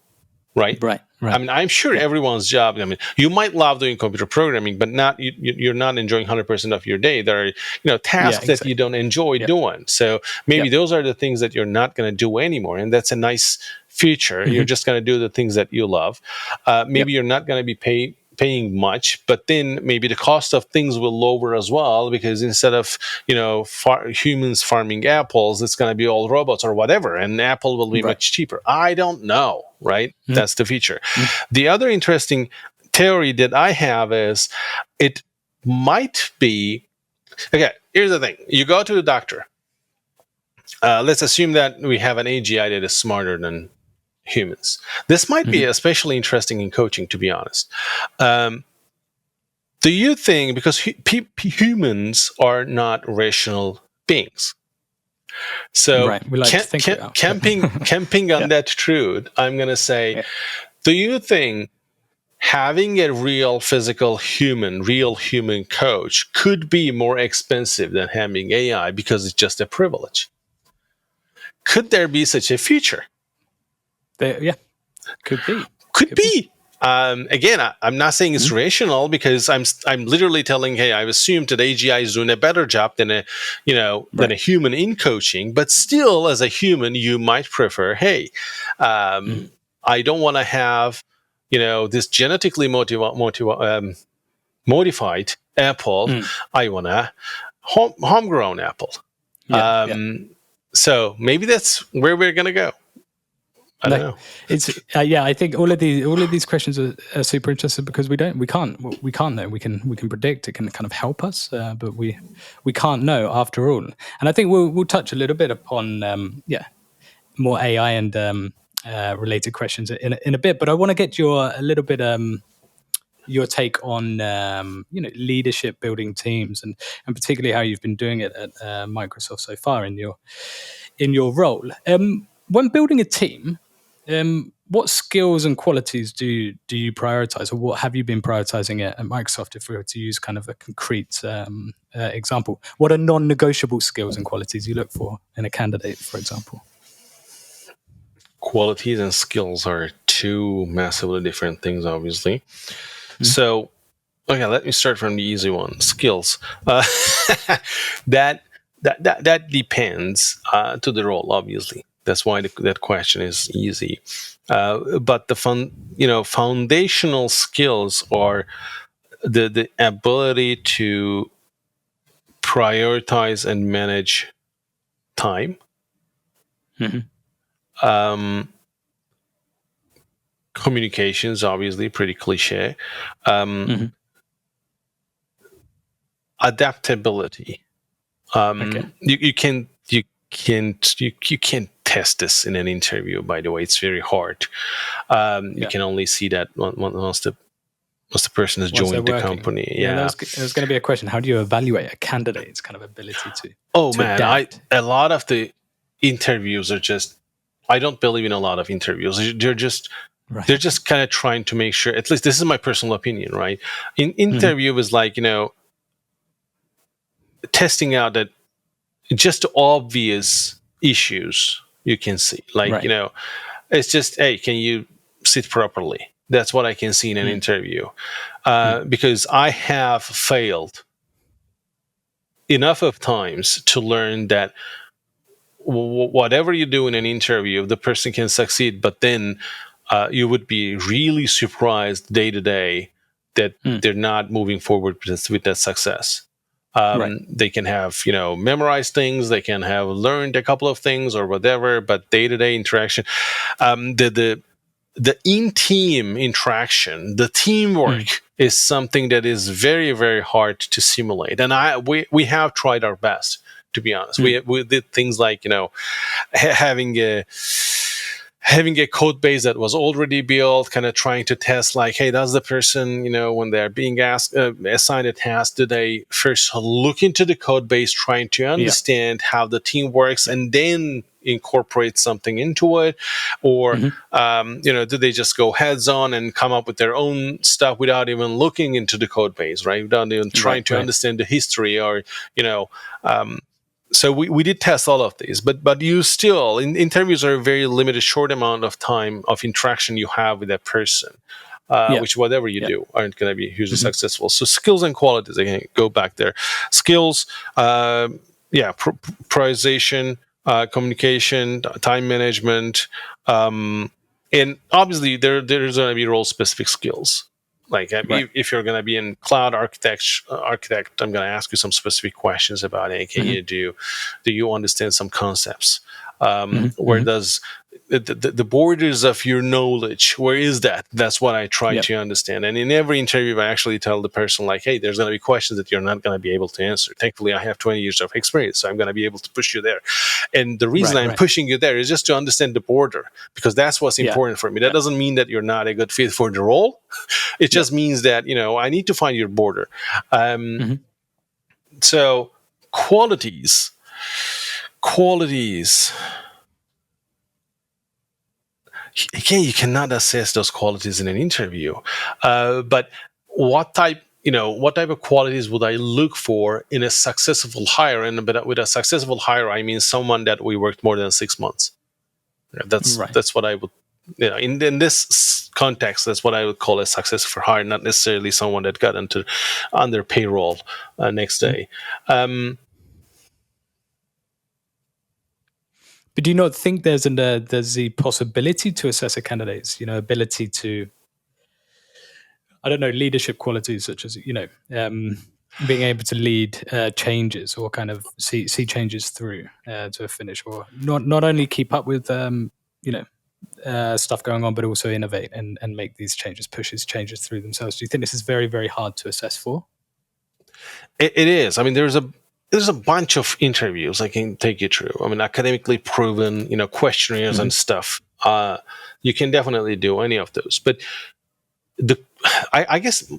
B: right? I mean, I'm sure everyone's job. I mean, you might love doing computer programming, but you're not enjoying 100% of your day. There are tasks that you don't enjoy doing. So maybe those are the things that you're not going to do anymore, and that's a nice feature. You're just going to do the things that you love. Maybe you're not going to be paying much, but then maybe the cost of things will lower as well, because instead of humans farming apples, it's going to be all robots or whatever, and Apple will be much cheaper. I don't know, right? That's the feature. The other interesting theory that I have is it might be, okay, here's the thing. You go to the doctor. Let's assume that we have an AGI that is smarter than humans. This might be especially interesting in coaching, to be honest. Do you think, because humans are not rational beings, so
A: we like to think
B: camping on that truth, I'm going to say, do you think having a real human coach could be more expensive than having AI because it's just a privilege? Could there be such a feature?
A: Could be.
B: Could be. Again, I'm not saying it's rational, because I'm literally telling, hey, I've assumed that AGI is doing a better job than a human in coaching. But still, as a human, you might prefer, hey, I don't want to have this genetically modified apple. I want a homegrown apple. So maybe that's where we're going to go. I don't know.
A: It's I think all of these questions are super interesting, because we can't know. We can predict. It can kind of help us, but we can't know after all. And I think we'll touch a little bit upon more AI and related questions in a bit. But I want to get your take on leadership, building teams, and particularly how you've been doing it at Microsoft so far in your role. When building a team, what skills and qualities do you prioritize, or what have you been prioritizing at Microsoft, if we were to use kind of a concrete example? What are non-negotiable skills and qualities you look for in a candidate, for example?
B: Qualities and skills are two massively different things, obviously. So, okay, let me start from the easy one. Skills. That depends to the role, obviously. That's why that question is easy. But the foundational skills are the ability to prioritize and manage time. Communications, obviously, pretty cliche. Adaptability. You can't test this in an interview, by the way. It's very hard. You can only see that once the person has joined the company.
A: There's going to be a question. How do you evaluate a candidate's kind of ability to
B: adapt? A lot of the interviews are just, I don't believe in a lot of interviews. They're just kind of trying to make sure, at least this is my personal opinion, right? Interview is like, testing out that just obvious issues you can see. Like,
A: Right.
B: it's just, hey, can you sit properly? That's what I can see in an interview. Because I have failed enough of times to learn that whatever you do in an interview, the person can succeed, but then you would be really surprised day to day that they're not moving forward with that success.
A: Right.
B: They can have, memorized things, they can have learned a couple of things or whatever, but day to day interaction, the in-team interaction, the teamwork is something that is very, very hard to simulate. And we have tried our best, to be honest. We did things like, having a code base that was already built, kind of trying to test, like, hey, does the person, when they're being asked, assigned a task, do they first look into the code base, trying to understand how the team works, and then incorporate something into it, or do they just go heads on and come up with their own stuff without even looking into the code base, right? Without even trying to understand the history, or so we did test all of these, but you still, interviews are a very limited, short amount of time of interaction you have with that person, which whatever you do aren't going to be hugely successful. So skills and qualities, again, go back there. Skills, prioritization, communication, time management, and obviously there's going to be role-specific skills. Like, if you're going to be in cloud architect, I'm going to ask you some specific questions about it. Can you do you understand some concepts? Where does the borders of your knowledge, where is that? That's what I try to understand. And in every interview, I actually tell the person, like, hey, there's going to be questions that you're not going to be able to answer. Thankfully, I have 20 years of experience, so I'm going to be able to push you there. And the reason I'm pushing you there is just to understand the border, because that's what's important for me. That doesn't mean that you're not a good fit for the role. It just means that, I need to find your border. So qualities. Again, you cannot assess those qualities in an interview. But what type of qualities would I look for in a successful hire? And with a successful hire, I mean someone that we worked more than 6 months. That's what I would, in this context, that's what I would call a successful hire, not necessarily someone that got on their payroll next day.
A: But do you not think there's the possibility to assess a candidate's, ability to, I don't know, leadership qualities such as, being able to lead changes, or kind of see changes through to a finish, or not only keep up with, stuff going on, but also innovate and make these changes, push these changes through themselves? Do you think this is very, very hard to assess for?
B: It is. I mean, there's a bunch of interviews I can take you through. I mean, academically proven, questionnaires and stuff. You can definitely do any of those. But I guess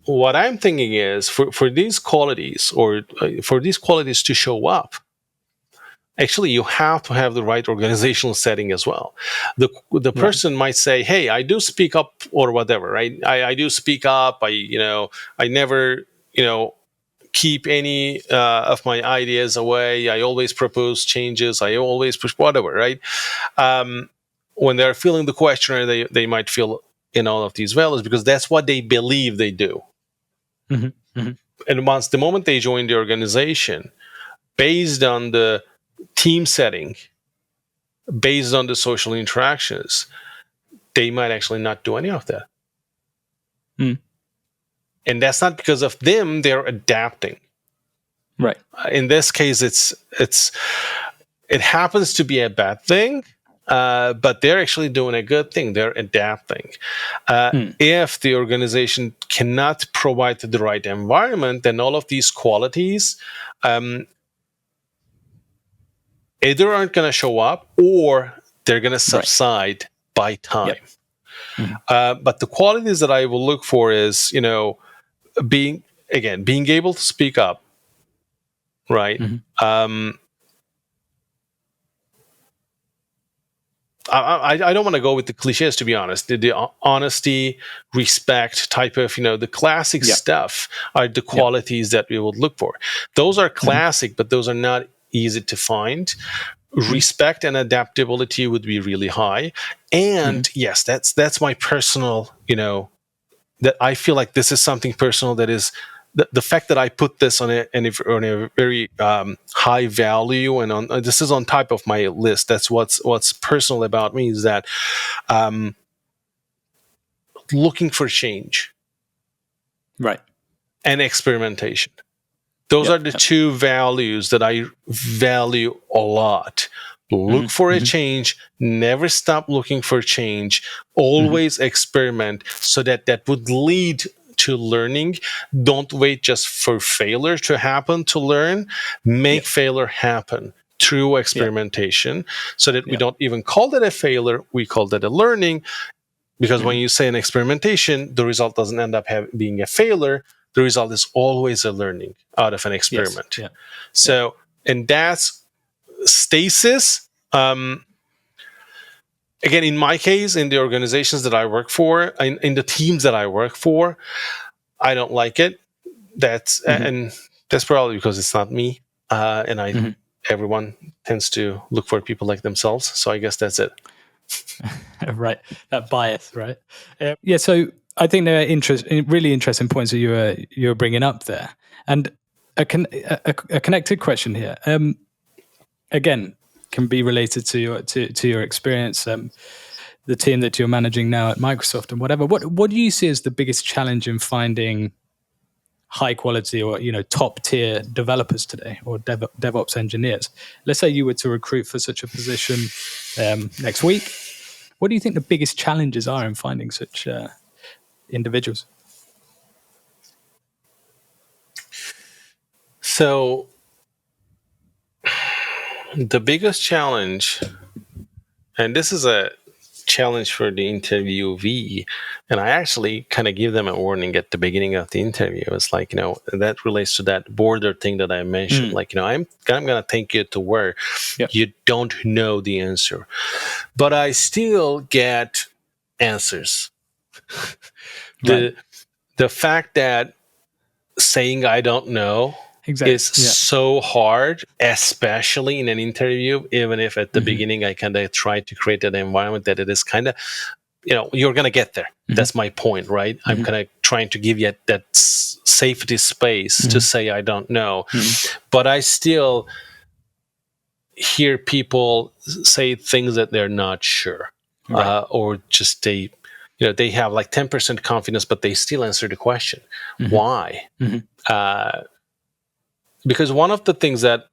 B: what I'm thinking is for these qualities, or for these qualities to show up, actually, you have to have the right organizational setting as well. The person might say, "Hey, I do speak up," or whatever, right? I do speak up. I never, keep any of my ideas away. I always propose changes. I always push whatever, right? When they're filling the questionnaire, they might fill in all of these values because that's what they believe they do. And the moment they join the organization, based on the team setting, based on the social interactions, they might actually not do any of that. And that's not because of them, they're adapting.
A: Right.
B: In this case, it happens to be a bad thing, but they're actually doing a good thing. They're adapting. If the organization cannot provide the right environment, then all of these qualities either aren't going to show up, or they're going to subside by time. But the qualities that I will look for is, being able to speak up, right? I don't want to go with the cliches, to be honest. The honesty, respect type of, the classic stuff are the qualities that we would look for. Those are classic, but those are not easy to find. Respect and adaptability would be really high. And yes, that's my personal, that I feel like this is something personal, that is the fact that I put this on a very high value, and this is on top of my list. That's what's personal about me, is that looking for change,
A: right,
B: and experimentation. Those are the two values that I value a lot. Look for a change, never stop looking for change, always experiment, so that would lead to learning. Don't wait just for failure to happen to learn. Make failure happen through experimentation, so that we don't even call that a failure, we call that a learning. Because when you say an experimentation, the result doesn't end up being a failure. The result is always a learning out of an experiment. So, and that's stasis. Again, in my case, in the organizations that I work for, in the teams that I work for, I don't like it. And that's probably because it's not me. And everyone tends to look for people like themselves. So I guess that's it.
A: Right, that bias, right? So I think there are really interesting points that you were bringing up there, and a connected question here. Again, can be related to your experience, the team that you're managing now at Microsoft and whatever. What do you see as the biggest challenge in finding high quality or top tier developers today, or DevOps engineers? Let's say you were to recruit for such a position next week. What do you think the biggest challenges are in finding such individuals?
B: So the biggest challenge, and this is a challenge for the interviewee, and I actually kind of give them a warning at the beginning of the interview. It's like, that relates to that border thing that I mentioned. Like, I'm going to take you to where you don't know the answer, but I still get answers. The fact that saying I don't know is so hard, especially in an interview, even if at the beginning I kind of try to create that environment that it is kind of, you're going to get there. That's my point, right? I'm kind of trying to give you that safety space to say I don't know. But I still hear people say things that they're not sure, or just they have like 10% confidence, but they still answer the question. Why? Because one of the things that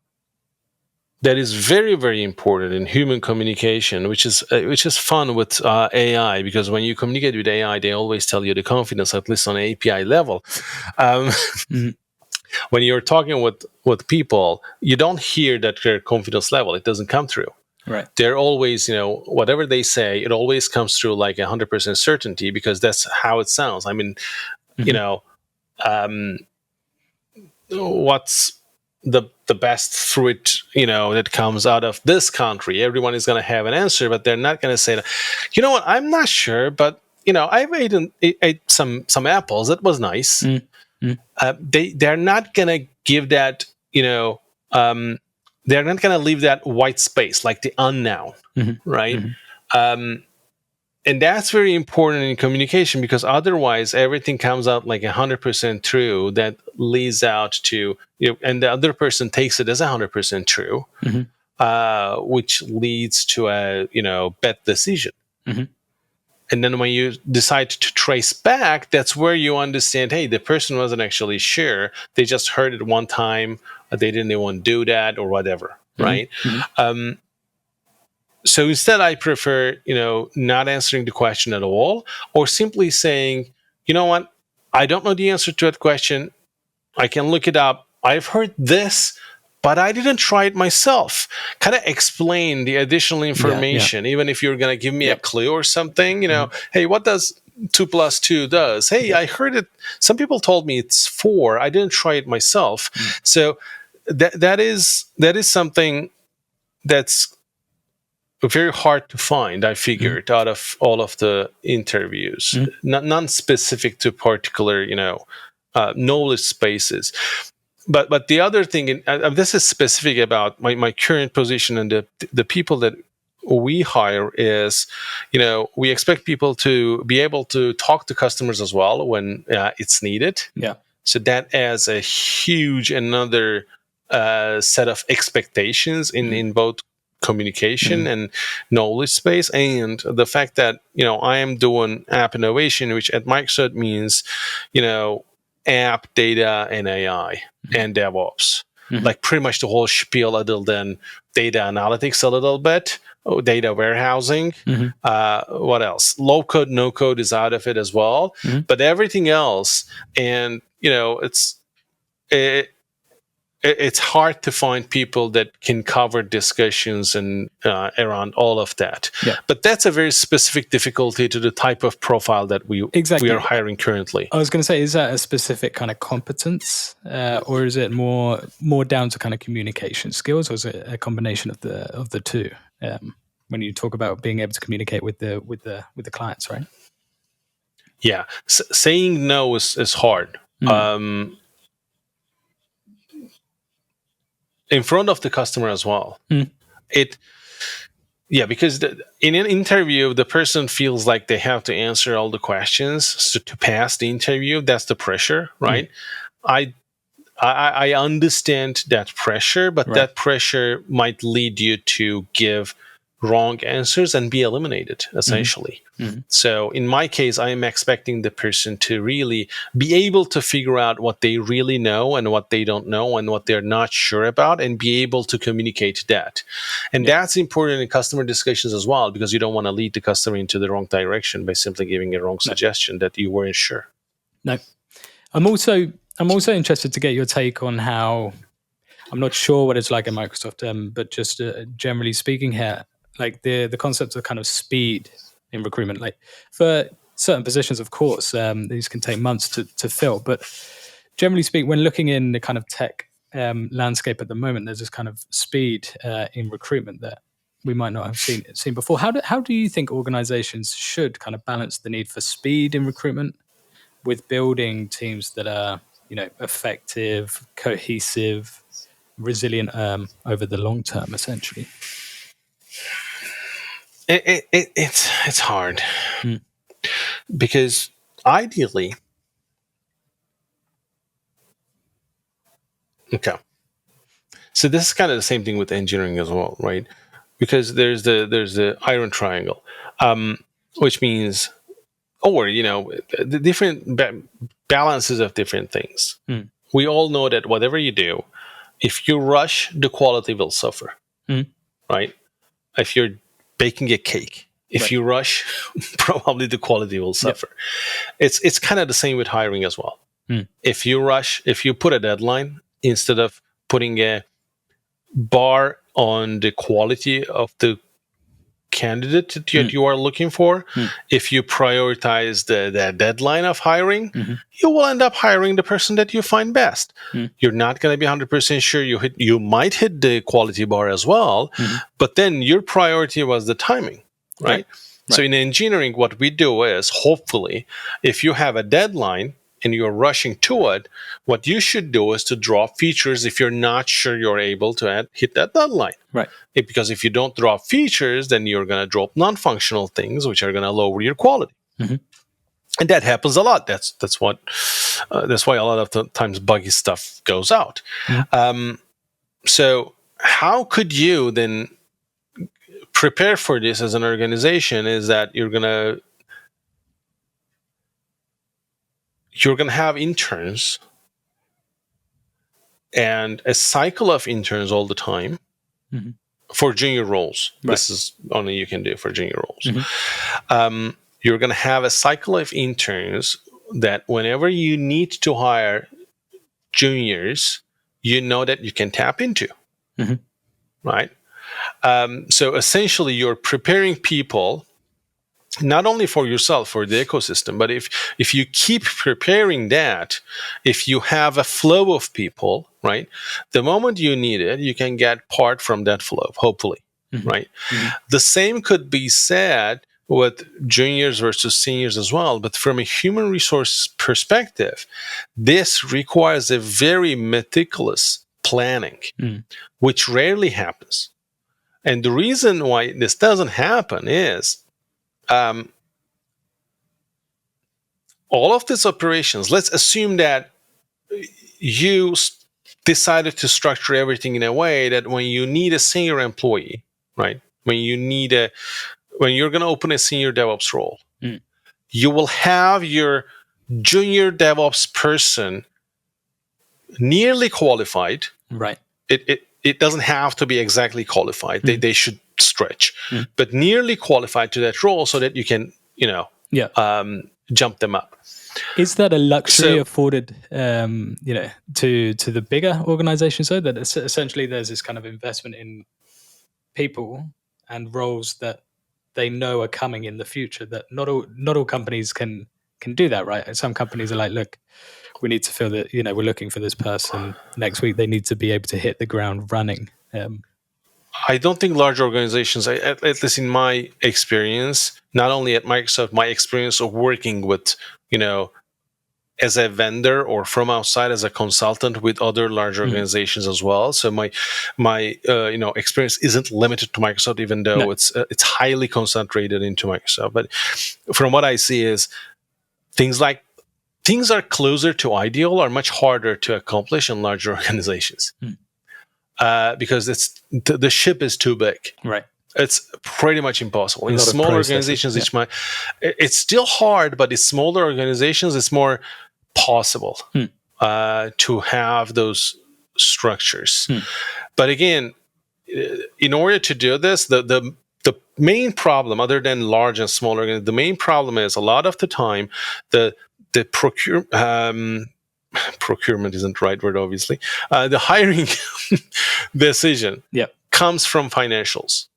B: is very, very important in human communication, which is fun with AI, because when you communicate with AI, they always tell you the confidence, at least on an API level. When you're talking with people, you don't hear that their confidence level. It doesn't come through.
A: Right.
B: They're always, whatever they say, it always comes through like 100% certainty, because that's how it sounds. I mean, what's the best fruit, that comes out of this country? Everyone is going to have an answer, but they're not going to say, what, I'm not sure, but I've ate some apples. That was nice. They're not going to give that, they're not going to leave that white space, like the unknown, right? And that's very important in communication, because otherwise everything comes out like 100% true, that leads out to, and the other person takes it as 100% true, which leads to a, bad decision. And then when you decide to trace back, that's where you understand, hey, the person wasn't actually sure. They just heard it one time. They didn't even do that or whatever, right? So instead, I prefer, not answering the question at all, or simply saying, you know what, I don't know the answer to that question. I can look it up. I've heard this, but I didn't try it myself. Kind of explain the additional information, even if you're going to give me a clue or something, hey, what does 2 + 2 does? Hey, I heard it. Some people told me it's 4. I didn't try it myself. So that is something that's very hard to find, I figured, out of all of the interviews, non-specific to particular, knowledge spaces. but the other thing, and this is specific about my current position and the people that we hire, is, we expect people to be able to talk to customers as well when it's needed.
A: Yeah.
B: So that adds a huge another set of expectations in both communication and knowledge space, and the fact that I am doing app innovation, which at Microsoft means app, data, and AI and DevOps, like pretty much the whole spiel, other than data analytics a little bit, data warehousing. What else? Low code, no code is out of it as well, but everything else, and it's hard to find people that can cover discussions and around all of that.
A: Yeah.
B: But that's a very specific difficulty to the type of profile that we are hiring currently.
A: I was going to say, is that a specific kind of competence, or is it more down to kind of communication skills, or is it a combination of the two? When you talk about being able to communicate with the clients, right?
B: Yeah, saying no is hard. In front of the customer as well. Because in an interview, the person feels like they have to answer all the questions to pass the interview. That's the pressure, right? I understand that pressure, but that pressure might lead you to give wrong answers and be eliminated, essentially. So in my case, I am expecting the person to really be able to figure out what they really know and what they don't know and what they're not sure about, and be able to communicate that. And that's important in customer discussions as well, because you don't want to lead the customer into the wrong direction by simply giving a wrong suggestion that you weren't sure. No.
A: I'm also interested to get your take on how, I'm not sure what it's like at Microsoft, but just generally speaking here, like the concept of kind of speed in recruitment. Like for certain positions, of course, these can take months to fill. But generally speaking, when looking in the kind of tech landscape at the moment, there's this kind of speed in recruitment that we might not have seen before. How do you think organizations should kind of balance the need for speed in recruitment with building teams that are, effective, cohesive, resilient over the long term, essentially?
B: It's hard because ideally, so this is kind of the same thing with engineering as well, right? Because there's the iron triangle, which means, the different balances of different things. We all know that whatever you do, if you rush, the quality will suffer, right? If you're baking a cake, if you rush, probably the quality will suffer. It's kind of the same with hiring as well. If you rush, if you put a deadline instead of putting a bar on the quality of the candidate that you are looking for, if you prioritize the deadline of hiring, you will end up hiring the person that you find best. You're not going to be 100% sure you might hit the quality bar as well, but then your priority was the timing, right? So in engineering, what we do is, hopefully, if you have a deadline and you're rushing to it, what you should do is to drop features if you're not sure you're able to hit that deadline.
A: Right.
B: Because if you don't drop features, then you're going to drop non-functional things, which are going to lower your quality. And that happens a lot. That's why a lot of the times buggy stuff goes out. So how could you then prepare for this as an organization? Is that you're going to have interns and a cycle of interns all the time for junior roles. This is only you can do for junior roles. You're going to have a cycle of interns that whenever you need to hire juniors, you know that you can tap into, right? So essentially, you're preparing people not only for yourself, for the ecosystem, but if you keep preparing that, if you have a flow of people, right, the moment you need it, you can get part from that flow, hopefully, right? The same could be said with juniors versus seniors as well. But from a human resource perspective, this requires a very meticulous planning, which rarely happens. And the reason why this doesn't happen is all of these operations, let's assume that you decided to structure everything in a way that when you need a senior employee, right? When you're going to open a senior DevOps role, you will have your junior DevOps person nearly qualified.
A: Right.
B: It doesn't have to be exactly qualified. They should stretch, but nearly qualified to that role so that you can, jump them up.
A: Is that a luxury afforded, to the bigger organizations, though, that essentially there's this kind of investment in people and roles that they know are coming in the future, that not all companies can do that, right? Some companies are like, look, we need to feel that, we're looking for this person next week. They need to be able to hit the ground running.
B: I don't think large organizations, at least in my experience, not only at Microsoft, my experience of working with, as a vendor or from outside as a consultant with other large organizations as well. So my experience isn't limited to Microsoft, even though it's highly concentrated into Microsoft. But from what I see is things are closer to ideal are much harder to accomplish in larger organizations. Because the ship is too big.
A: Right.
B: It's pretty much impossible. In smaller organizations, it's still hard, but in smaller organizations, it's more possible to have those structures. But again, in order to do this, the main problem, other than large and small organizations, the main problem is a lot of the time the procurement isn't the right word, obviously. The hiring decision comes from financials.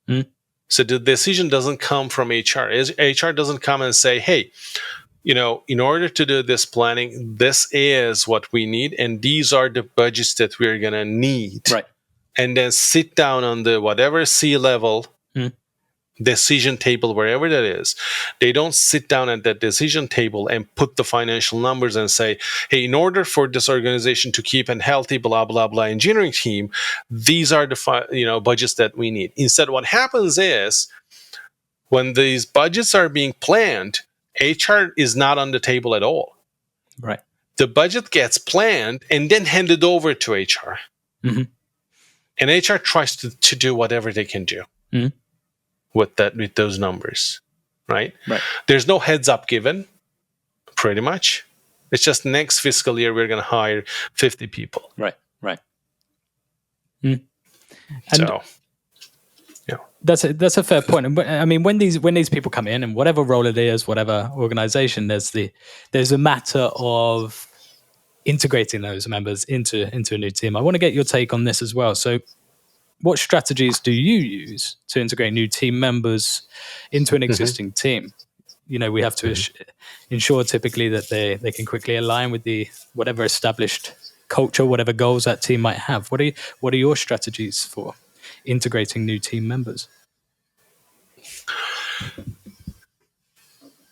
B: So the decision doesn't come from HR. HR doesn't come and say, hey, in order to do this planning, this is what we need, and these are the budgets that we're going to need.
A: Right.
B: And then sit down on the whatever C-level decision table, wherever that is. They don't sit down at that decision table and put the financial numbers and say, hey, in order for this organization to keep a healthy blah, blah, blah engineering team, these are the budgets that we need. Instead, what happens is when these budgets are being planned, HR is not on the table at all.
A: Right.
B: The budget gets planned and then handed over to HR. And HR tries to do whatever they can do. With those numbers, right? There's no heads up given, pretty much. It's just next fiscal year we're going to hire 50 people.
A: Right.
B: So,
A: that's a fair point. I mean, when these people come in, and whatever role it is, whatever organization, there's a matter of integrating those members into a new team. I want to get your take on this as well. So, what strategies do you use to integrate new team members into an existing team? We have to ensure typically that they can quickly align with whatever established culture, whatever goals that team might have. What are your strategies for integrating new team members?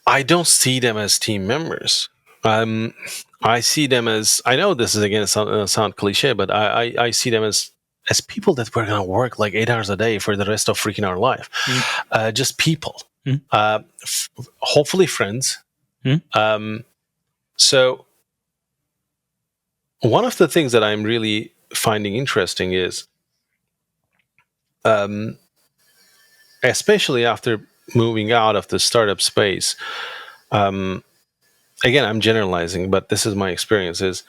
B: I don't see them as team members. I see them as, I know this is again sound cliche, but I see them as people that we're going to work like 8 hours a day for the rest of freaking our life. Just people. Hopefully friends. So one of the things that I'm really finding interesting is, especially after moving out of the startup space, again, I'm generalizing, but this is my experience, is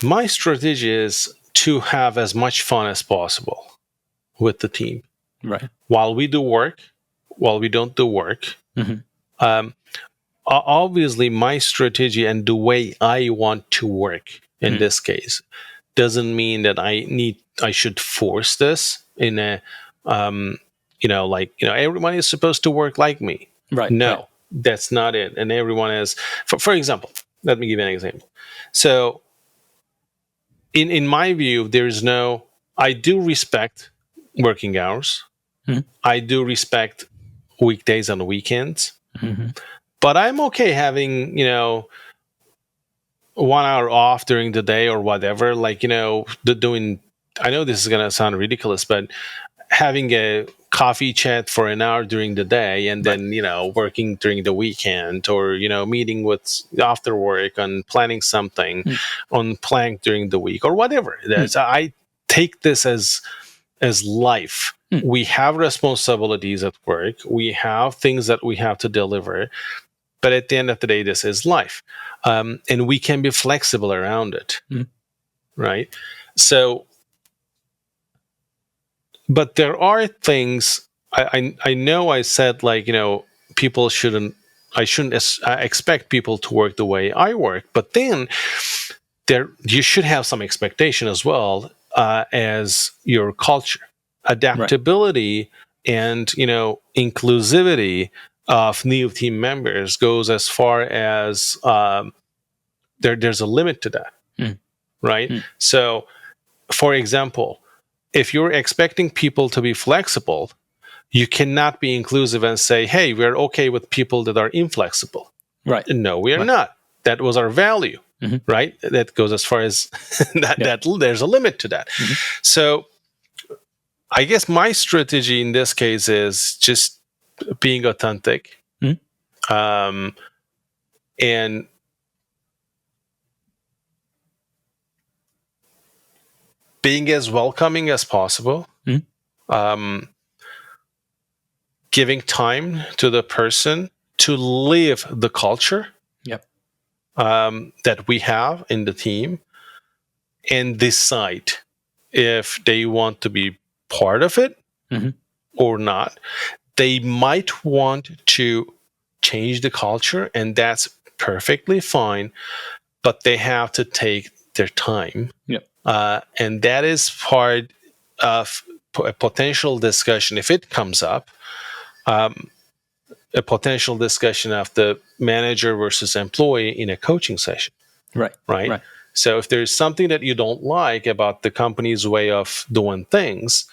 B: my strategy is to have as much fun as possible with the team.
A: Right.
B: While we do work, while we don't do work. Obviously, my strategy and the way I want to work in this case doesn't mean that I should force this in a, everyone is supposed to work like me.
A: Right.
B: No, that's not it. And everyone is, for example, let me give you an example. So in my view, I do respect working hours.
A: Mhm.
B: I do respect weekdays and weekends,
A: Mhm.
B: but I'm okay having, 1 hour off during the day or whatever. Like, doing, I know this is going to sound ridiculous, but having a coffee chat for an hour during the day and then, working during the weekend, or, meeting with after work on planning something on plank during the week or whatever. I take this as life. We have responsibilities at work. We have things that we have to deliver. But at the end of the day, this is life. And we can be flexible around it. Right? So, but there are things I know I said, like, people shouldn't, I shouldn't expect people to work the way I work. But then you should have some expectation as well, as your culture. Adaptability and inclusivity of new team members goes as far as there's a limit to that, right? So, for example, if you're expecting people to be flexible, you cannot be inclusive and say, hey, we're okay with people that are inflexible.
A: Right.
B: No, we are not. That was our value, right? That goes as far as that there's a limit to that. So I guess my strategy in this case is just being authentic, and being as welcoming as possible, giving time to the person to live the culture that we have in the team, and decide if they want to be part of it or not. They might want to change the culture, and that's perfectly fine, but they have to take their time. And that is part of a potential discussion, if it comes up, a potential discussion of the manager versus employee in a coaching session. Right. So if there's something that you don't like about the company's way of doing things,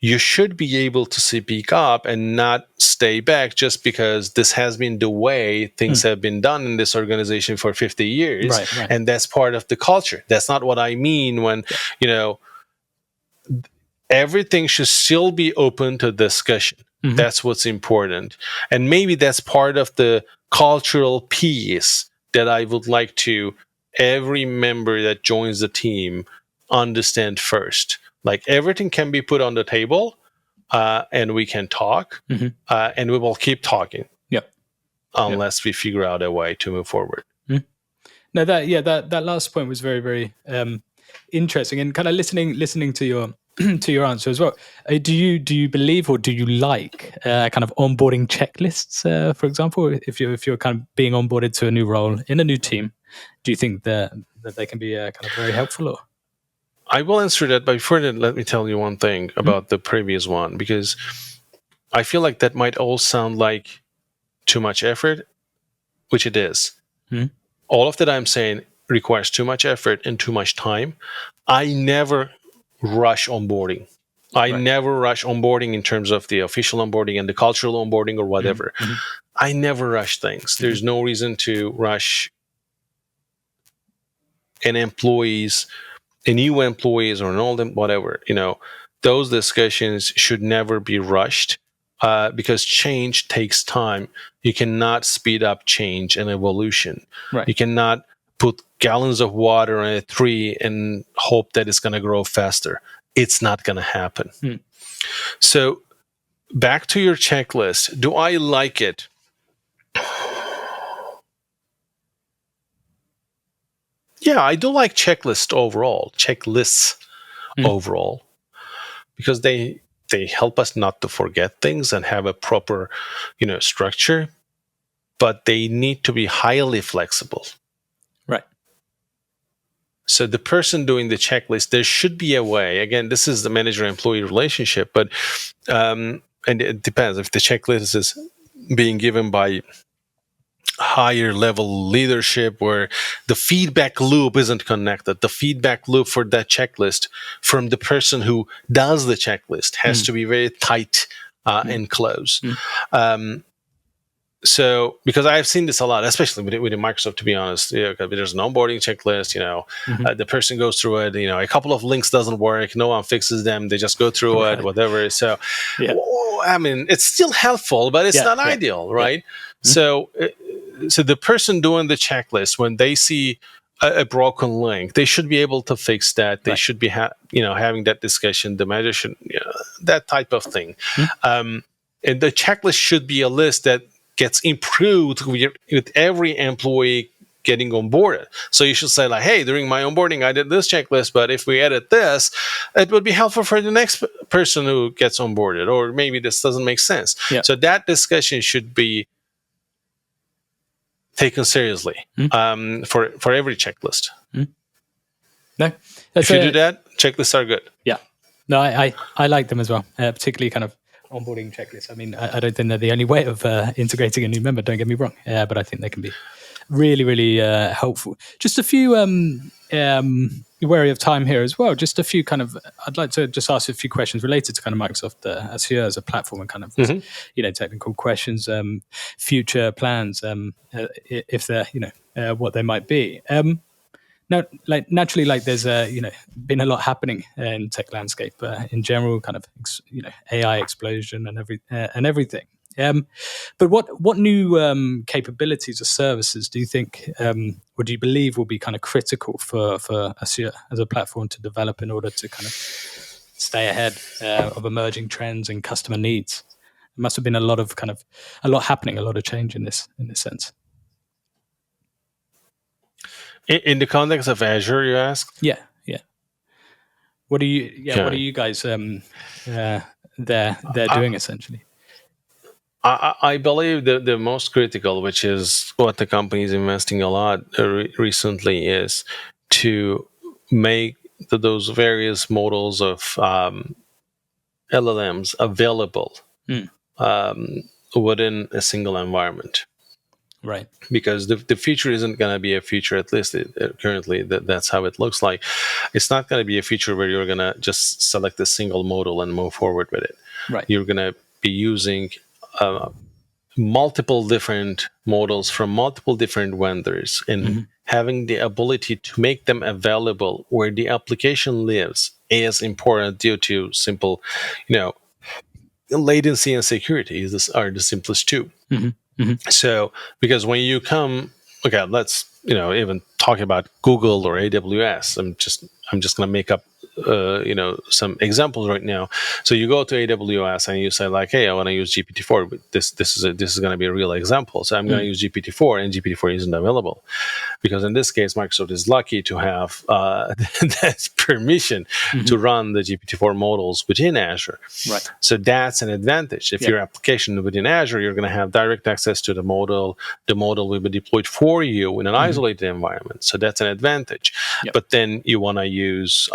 B: you should be able to speak up and not stay back just because this has been the way things have been done in this organization for 50 years. And that's part of the culture. That's not what I mean when, everything should still be open to discussion. That's what's important. And maybe that's part of the cultural piece that I would like to every member that joins the team understand first. Like, everything can be put on the table, and we can talk, and we will keep talking. Unless we figure out a way to move forward.
A: No, that last point was very, very interesting, and kind of listening to your to your answer as well. Do you believe, or do you like kind of onboarding checklists, for example, if you're kind of being onboarded to a new role in a new team? Do you think that they can be kind of very helpful? Or
B: I will answer that, but before that, let me tell you one thing about the previous one, because I feel like that might all sound like too much effort, which it is. All of that I'm saying requires too much effort and too much time. I never rush onboarding. I never rush onboarding in terms of the official onboarding and the cultural onboarding or whatever. I never rush things. There's no reason to rush new employees or an old, whatever. Those discussions should never be rushed, because change takes time. You cannot speed up change and evolution. You cannot put gallons of water on a tree and hope that it's going to grow faster. It's not going to happen. So back to your checklist. Do I like it? Yeah, I do like checklists overall, because they help us not to forget things and have a proper, structure, but they need to be highly flexible. So the person doing the checklist, there should be a way. Again, this is the manager-employee relationship, but and it depends if the checklist is being given by higher level leadership where the feedback loop isn't connected. The feedback loop for that checklist from the person who does the checklist has to be very tight and close. So, because I've seen this a lot, especially with Microsoft, to be honest, there's an onboarding checklist, the person goes through it, a couple of links doesn't work, no one fixes them, they just go through it, whatever. So, I mean, it's still helpful, but it's not ideal, right? So the person doing the checklist, when they see a broken link, they should be able to fix that. They should be, having that discussion. The manager should, that type of thing. And the checklist should be a list that gets improved with every employee getting onboarded. So you should say like, hey, during my onboarding, I did this checklist, but if we edit this, it would be helpful for the next person who gets onboarded, or maybe this doesn't make sense. So that discussion should be taken seriously for every checklist.
A: No,
B: if you do that, checklists are good.
A: Yeah. No, I like them as well, particularly kind of onboarding checklists. I mean, I don't think they're the only way of integrating a new member, don't get me wrong, but I think they can be really, really helpful. Just a few, wary of time here as well, just a few kind of, I'd like to just ask a few questions related to kind of Microsoft Azure as a platform and kind of, technical questions, future plans, if they're, what they might be. Now, naturally, there's been a lot happening in tech landscape in general, kind of AI explosion and everything. But what new capabilities or services do you think, or do you believe, will be kind of critical for Azure as a platform to develop in order to kind of stay ahead of emerging trends and customer needs? There must have been a lot happening, a lot of change in this sense.
B: In the context of Azure, you ask?
A: Yeah. What are you guys they're doing essentially?
B: I believe the most critical, which is what the company is investing a lot recently, is to make those various models of LLMs available within a single environment.
A: Right.
B: Because the feature isn't going to be a feature, at least currently, that's how it looks like. It's not going to be a feature where you're going to just select a single model and move forward with it.
A: Right.
B: You're going to be using multiple different models from multiple different vendors and having the ability to make them available where the application lives is important due to simple, latency and security are the simplest two. So, because when you come, okay, let's even talk about Google or AWS. I'm just going to make up some examples right now. So you go to AWS and you say like, hey, I want to use GPT-4. But this is going to be a real example. So I'm going to use GPT-4, and GPT-4 isn't available because in this case, Microsoft is lucky to have that permission to run the GPT-4 models within Azure.
A: Right.
B: So that's an advantage. If your application within Azure, you're going to have direct access to the model. The model will be deployed for you in an isolated environment. So that's an advantage. But then you want to use,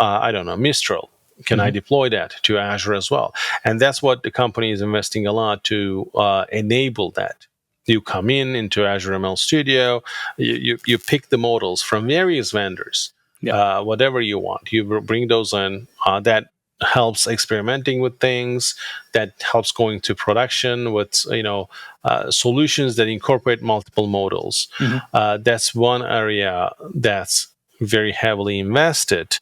B: Mistral. Can I deploy that to Azure as well? And that's what the company is investing a lot to enable that. You come into Azure ML Studio, you pick the models from various vendors, whatever you want. You bring those in. That helps experimenting with things, that helps going to production with solutions that incorporate multiple models. That's one area that's very heavily invested.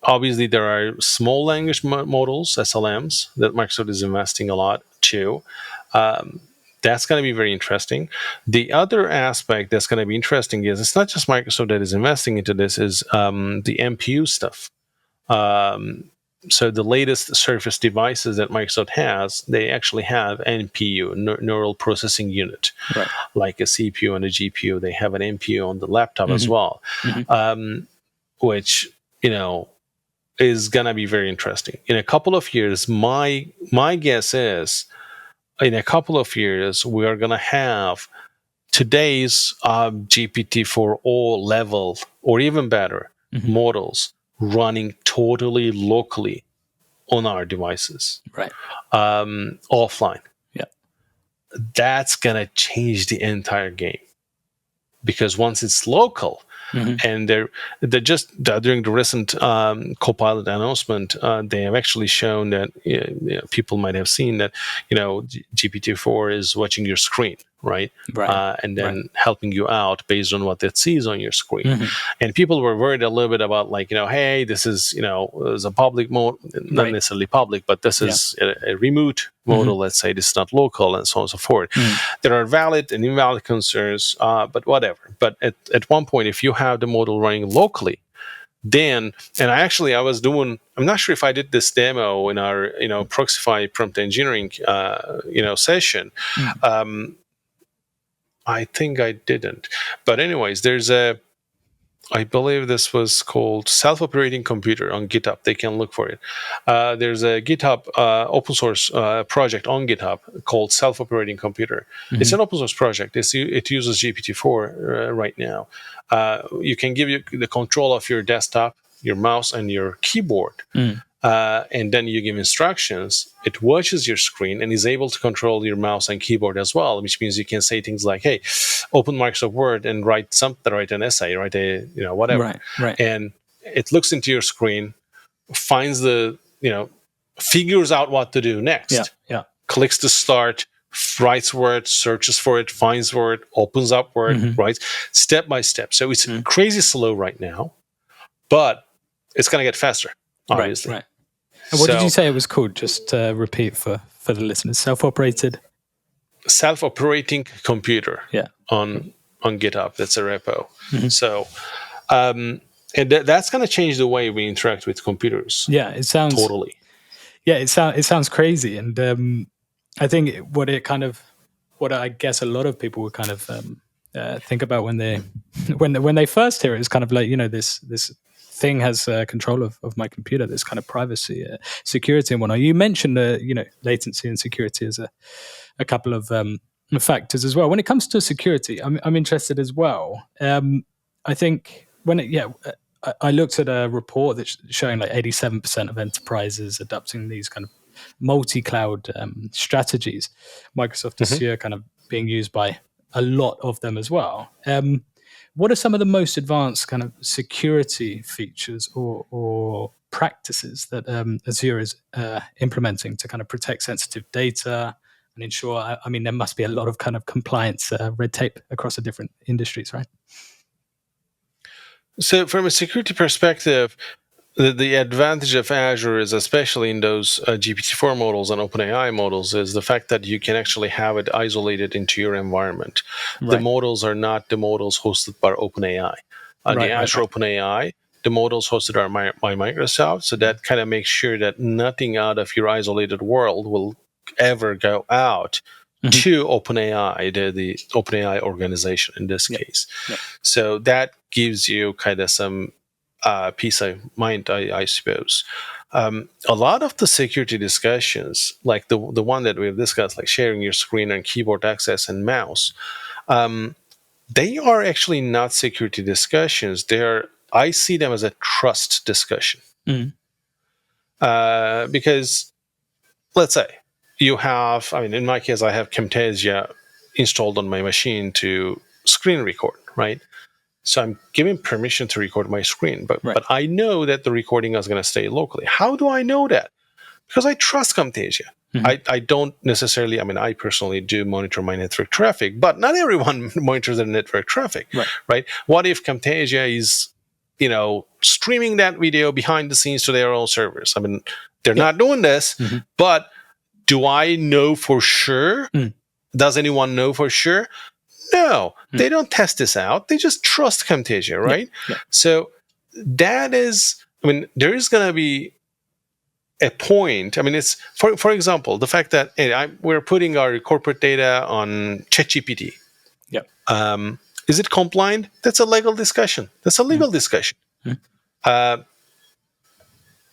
B: Obviously, there are small language models, SLMs, that Microsoft is investing a lot too. That's going to be very interesting. The other aspect that's going to be interesting is it's not just Microsoft that is investing into this, is the MPU stuff. So the latest Surface devices that Microsoft has, they actually have NPU, neural processing unit, like a CPU and a GPU. They have an NPU on the laptop as well, which is gonna be very interesting. In a couple of years, my guess is, in a couple of years, we are gonna have today's GPT-4o level, or even better, models running totally locally on our devices, offline. that's going to change the entire game. Because once it's local, and they're just during the recent Copilot announcement, they have actually shown that people might have seen that GPT-4 is watching your screen, right? And then helping you out based on what it sees on your screen. And people were worried a little bit about hey, this is is a public mode, not necessarily public, but this is a remote model. Let's say this is not local, and so on and so forth. There are valid and invalid concerns, but whatever. But at one point, if you have the model running locally, then, and I was doing, I'm not sure if I did this demo in our Proxify prompt engineering session. I think I didn't. But anyways, I believe this was called Self-Operating Computer on GitHub. They can look for it. There's a GitHub open source project on GitHub called Self-Operating Computer. It's an open source project. It uses GPT-4 right now. You can give you the control of your desktop, your mouse, and your keyboard. And then you give instructions. It watches your screen and is able to control your mouse and keyboard as well, which means you can say things like, hey, open Microsoft Word and write an essay, write a, whatever.
A: Right.
B: And it looks into your screen, finds figures out what to do next.
A: Yeah.
B: Clicks to start, writes Word, searches for it, finds Word, opens up Word, writes step by step. So it's crazy slow right now, but it's going to get faster, obviously.
A: Right. And what did you say it was called? Just repeat for the listeners. Self-operating
B: computer.
A: Yeah.
B: On GitHub. That's a repo. So, and that's going to change the way we interact with computers.
A: Yeah, it sounds
B: totally.
A: Yeah, it sounds crazy, and I think what I guess a lot of people would kind of think about when they first hear it is kind of like this thing has control of my computer, this kind of privacy, security, and whatnot. You mentioned latency and security as a couple of factors as well. When it comes to security, I'm interested as well. I think I looked at a report that's showing 87% of enterprises adopting these kind of multi-cloud strategies. Microsoft Azure kind of being used by a lot of them as well. What are some of the most advanced kind of security features or practices that Azure is implementing to kind of protect sensitive data and ensure? I mean, there must be a lot of kind of compliance red tape across the different industries, right?
B: So, from a security perspective, the advantage of Azure is, especially in those GPT-4 models and OpenAI models, is the fact that you can actually have it isolated into your environment. Right. The models are not the models hosted by OpenAI. The Azure OpenAI, the models hosted are by Microsoft, so that kind of makes sure that nothing out of your isolated world will ever go out to OpenAI, the OpenAI organization in this case. Yep. So that gives you kind of some peace of mind, I suppose. A lot of the security discussions, like the one that we've discussed, like sharing your screen and keyboard access and mouse, they are actually not security discussions. I see them as a trust discussion. Because, let's say, you have, in my case, I have Camtasia installed on my machine to screen record, right? So I'm giving permission to record my screen, but I know that the recording is going to stay locally. How do I know that? Because I trust Camtasia. I don't necessarily, I personally do monitor my network traffic, but not everyone monitors their network traffic, right? What if Camtasia is, streaming that video behind the scenes to their own servers? They're not doing this, but do I know for sure? Does anyone know for sure? No, they don't test this out. They just trust Camtasia, right? Yeah. So that is, there is going to be a point. It's, for example, the fact that we're putting our corporate data on ChatGPT. Yeah. Is it compliant? That's a legal discussion.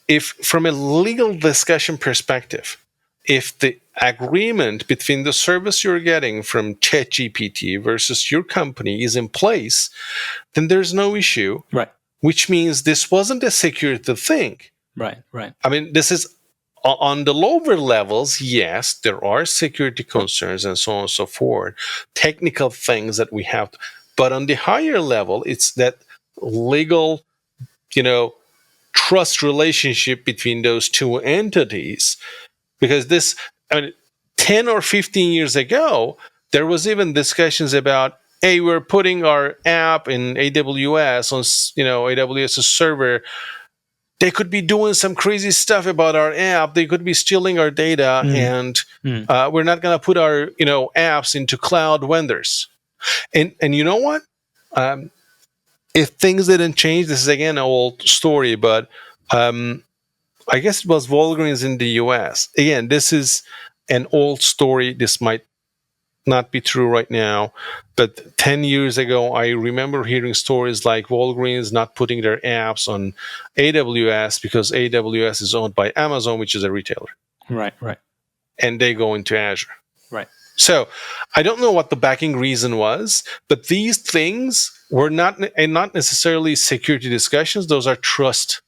B: If from a legal discussion perspective, if the agreement between the service you're getting from ChatGPT versus your company is in place, then there's no issue. Right. Which means this wasn't a security thing.
A: Right.
B: This is On the lower levels, yes, there are security concerns and so on and so forth, technical things that we have. But on the higher level, it's that legal, trust relationship between those two entities. Because 10 or 15 years ago, there was even discussions about, hey, we're putting our app in AWS on, AWS server. They could be doing some crazy stuff about our app. They could be stealing our data, and we're not going to put our, apps into cloud vendors. And you know what? If things didn't change, this is again an old story, but I guess it was Walgreens in the US. Again, this is an old story. This might not be true right now, but 10 years ago, I remember hearing stories like Walgreens not putting their apps on AWS because AWS is owned by Amazon, which is a retailer.
A: Right.
B: And they go into Azure.
A: Right.
B: So I don't know what the backing reason was, but these things were not necessarily security discussions. Those are trust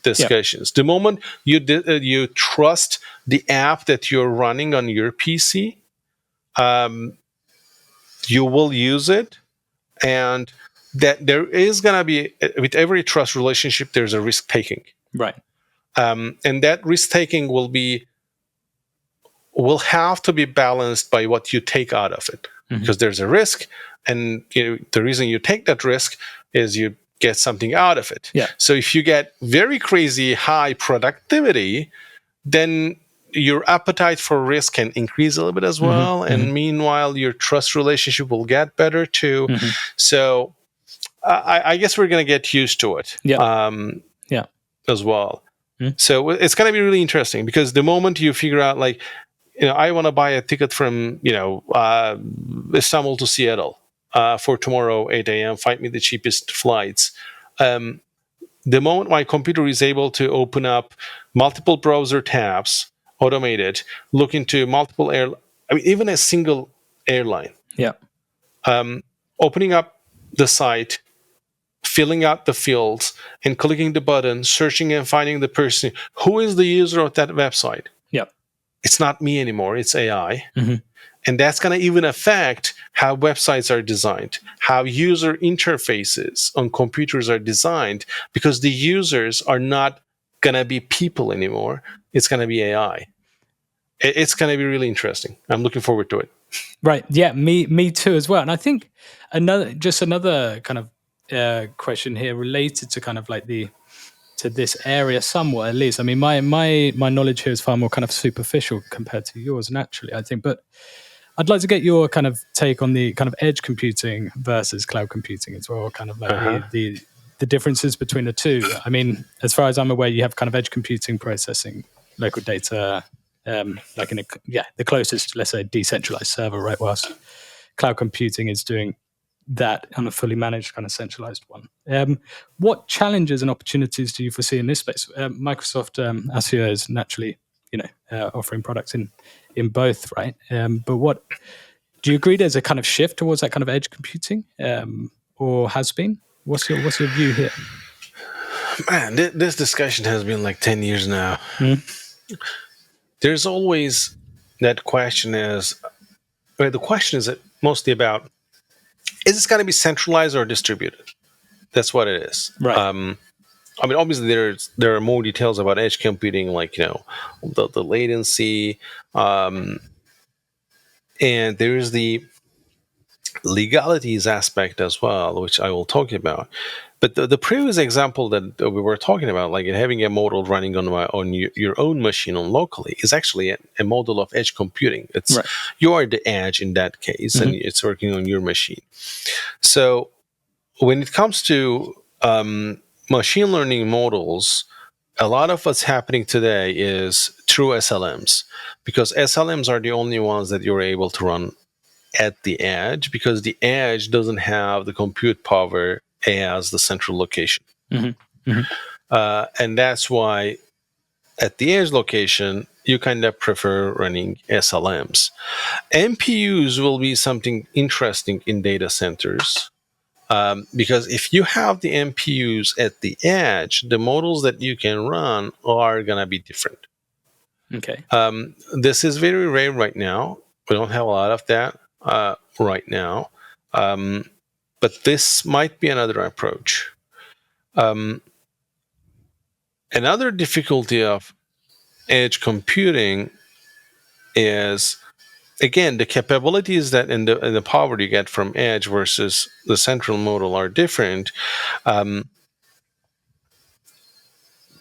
B: discussions. The moment you trust the app that you're running on your PC, you will use it, and that there is going to be, with every trust relationship, there's a risk taking.
A: Right.
B: And that risk taking will have to be balanced by what you take out of it, because there's a risk, and the reason you take that risk is you get something out of it.
A: Yeah.
B: So if you get very crazy high productivity, then your appetite for risk can increase a little bit as well. And meanwhile, your trust relationship will get better too. So I guess we're going to get used to it as well. So it's going to be really interesting, because the moment you figure out, like, I want to buy a ticket from, Istanbul to Seattle for tomorrow, 8 a.m., find me the cheapest flights. The moment my computer is able to open up multiple browser tabs, automated, look into multiple even a single airline.
A: Yeah.
B: Opening up the site, filling out the fields, and clicking the button, searching and finding the person. Who is the user of that website?
A: Yeah.
B: It's not me anymore. It's AI. And that's going to even affect how websites are designed, how user interfaces on computers are designed, because the users are not going to be people anymore. It's going to be AI. It's going to be really interesting. I'm looking forward to it.
A: Right. Yeah, me too as well. And I think another kind of question here related to kind of like to this area somewhat, at least. I mean, my knowledge here is far more kind of superficial compared to yours, naturally, I think. But I'd like to get your kind of take on the kind of edge computing versus cloud computing as well, kind of like the differences between the two. I mean, as far as I'm aware, you have kind of edge computing processing local data, like in the closest, let's say, decentralized server, right? Whilst cloud computing is doing that on a fully managed kind of centralized one. What challenges and opportunities do you foresee in this space? Microsoft Azure is naturally, offering products in both, right? But what do you agree? There's a kind of shift towards that kind of edge computing, or has been? What's your view here?
B: Man, this discussion has been like 10 years now. There's always that question the question is mostly about, is this going to be centralized or distributed? That's what it is.
A: Right.
B: I mean, obviously there are more details about edge computing, like, the latency, and there's the legalities aspect as well, which I will talk about. But the previous example that we were talking about, like having a model running on your own machine on locally, is actually a model of edge computing. It's right. You are the edge in that case, and it's working on your machine. So when it comes to machine learning models, a lot of what's happening today is through SLMs, because SLMs are the only ones that you're able to run at the edge, because the edge doesn't have the compute power as the central location. And that's why at the edge location, you kind of prefer running SLMs. MPUs will be something interesting in data centers, because if you have the MPUs at the edge, the models that you can run are going to be different.
A: Okay.
B: This is very rare right now. We don't have a lot of that right now. But this might be another approach. Another difficulty of edge computing is, again, the capabilities that and the power you get from edge versus the central model are different.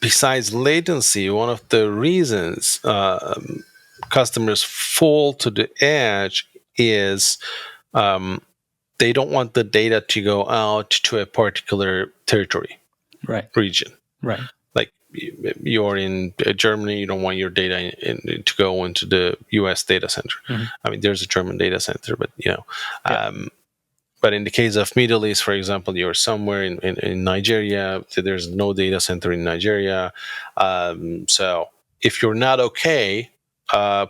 B: Besides latency, one of the reasons customers fall to the edge is they don't want the data to go out to a particular territory, region.
A: Right.
B: Like you're in Germany, you don't want your data to go into the US data center. I mean, there's a German data center, but but in the case of Middle East, for example, you're somewhere in Nigeria, there's no data center in Nigeria. So if you're not okay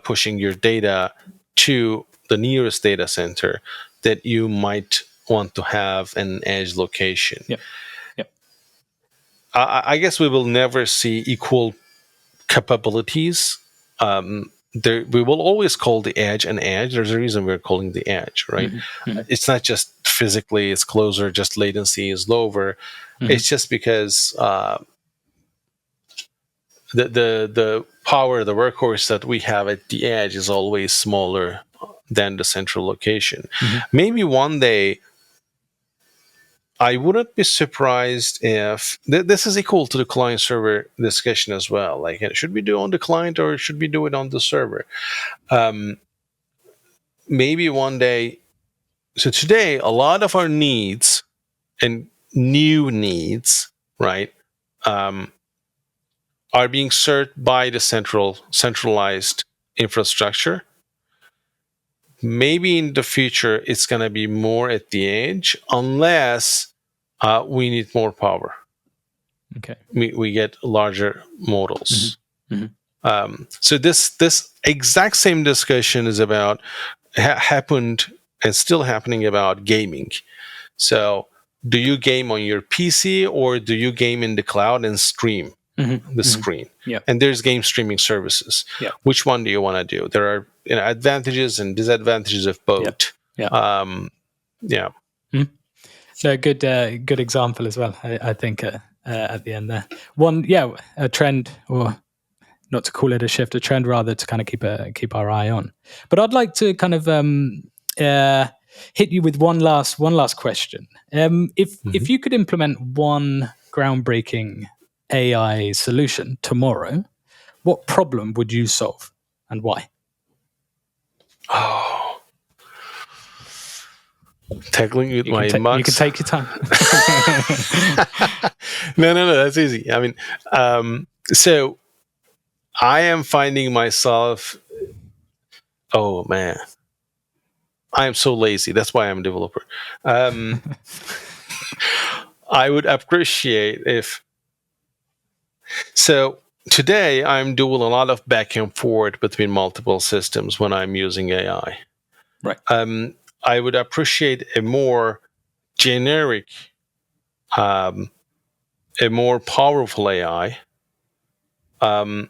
B: pushing your data to the nearest data center, that you might want to have an edge location.
A: Yep.
B: I guess we will never see equal capabilities. We will always call the edge an edge. There's a reason we're calling the edge, right? It's not just physically it's closer, just latency is lower. It's just because the power, the workhorse that we have at the edge is always smaller than the central location. Maybe one day, I wouldn't be surprised if this is equal to the client-server discussion as well. Like, should we do it on the client or should we do it on the server? Maybe one day. So today, a lot of our needs and new needs, right, are being served by the centralized infrastructure. Maybe in the future, it's going to be more at the edge, unless we need more power.
A: Okay.
B: We get larger models. So this exact same discussion is about happened and still happening about gaming. So do you game on your PC or do you game in the cloud and stream the screen? And there's game streaming services. Which one do you want to do? There are advantages and disadvantages of both.
A: So good example as well. I think at the end there, a trend, or not to call it a shift, a trend rather, to kind of keep our eye on. But I'd like to kind of hit you with one last question. If you could implement one groundbreaking AI solution tomorrow, what problem would you solve and why?
B: Oh, tackling with my mugs.
A: You can take your time.
B: No, that's easy. I mean, so I am finding myself. Oh man, I am so lazy. That's why I'm a developer. I would appreciate if. So today I'm doing a lot of back and forth between multiple systems when I'm using AI.
A: Right.
B: I would appreciate a more generic, a more powerful AI. I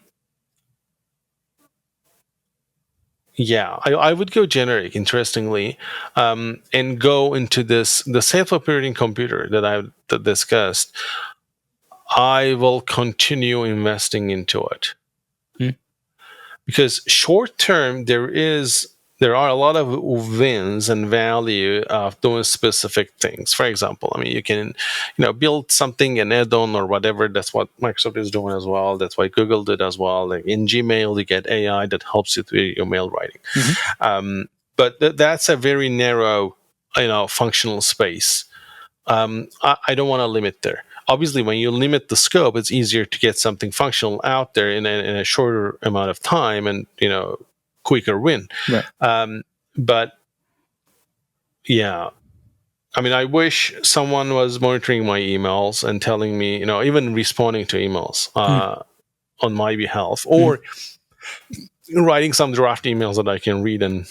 B: would go generic, interestingly, and go into the self-operating computer that I've discussed. I will continue investing into it. Because short term, there are a lot of wins and value of doing specific things. For example, I mean, you can, build something, an add-on or whatever. That's what Microsoft is doing as well. That's what Google did as well. Like in Gmail, you get AI that helps you with your mail writing. But that's a very narrow, functional space. I don't want to limit there. Obviously, when you limit the scope, it's easier to get something functional out there in a shorter amount of time and, quicker win.
A: Right.
B: But yeah, I mean, I wish someone was monitoring my emails and telling me, even responding to emails on my behalf, or writing some draft emails that I can read and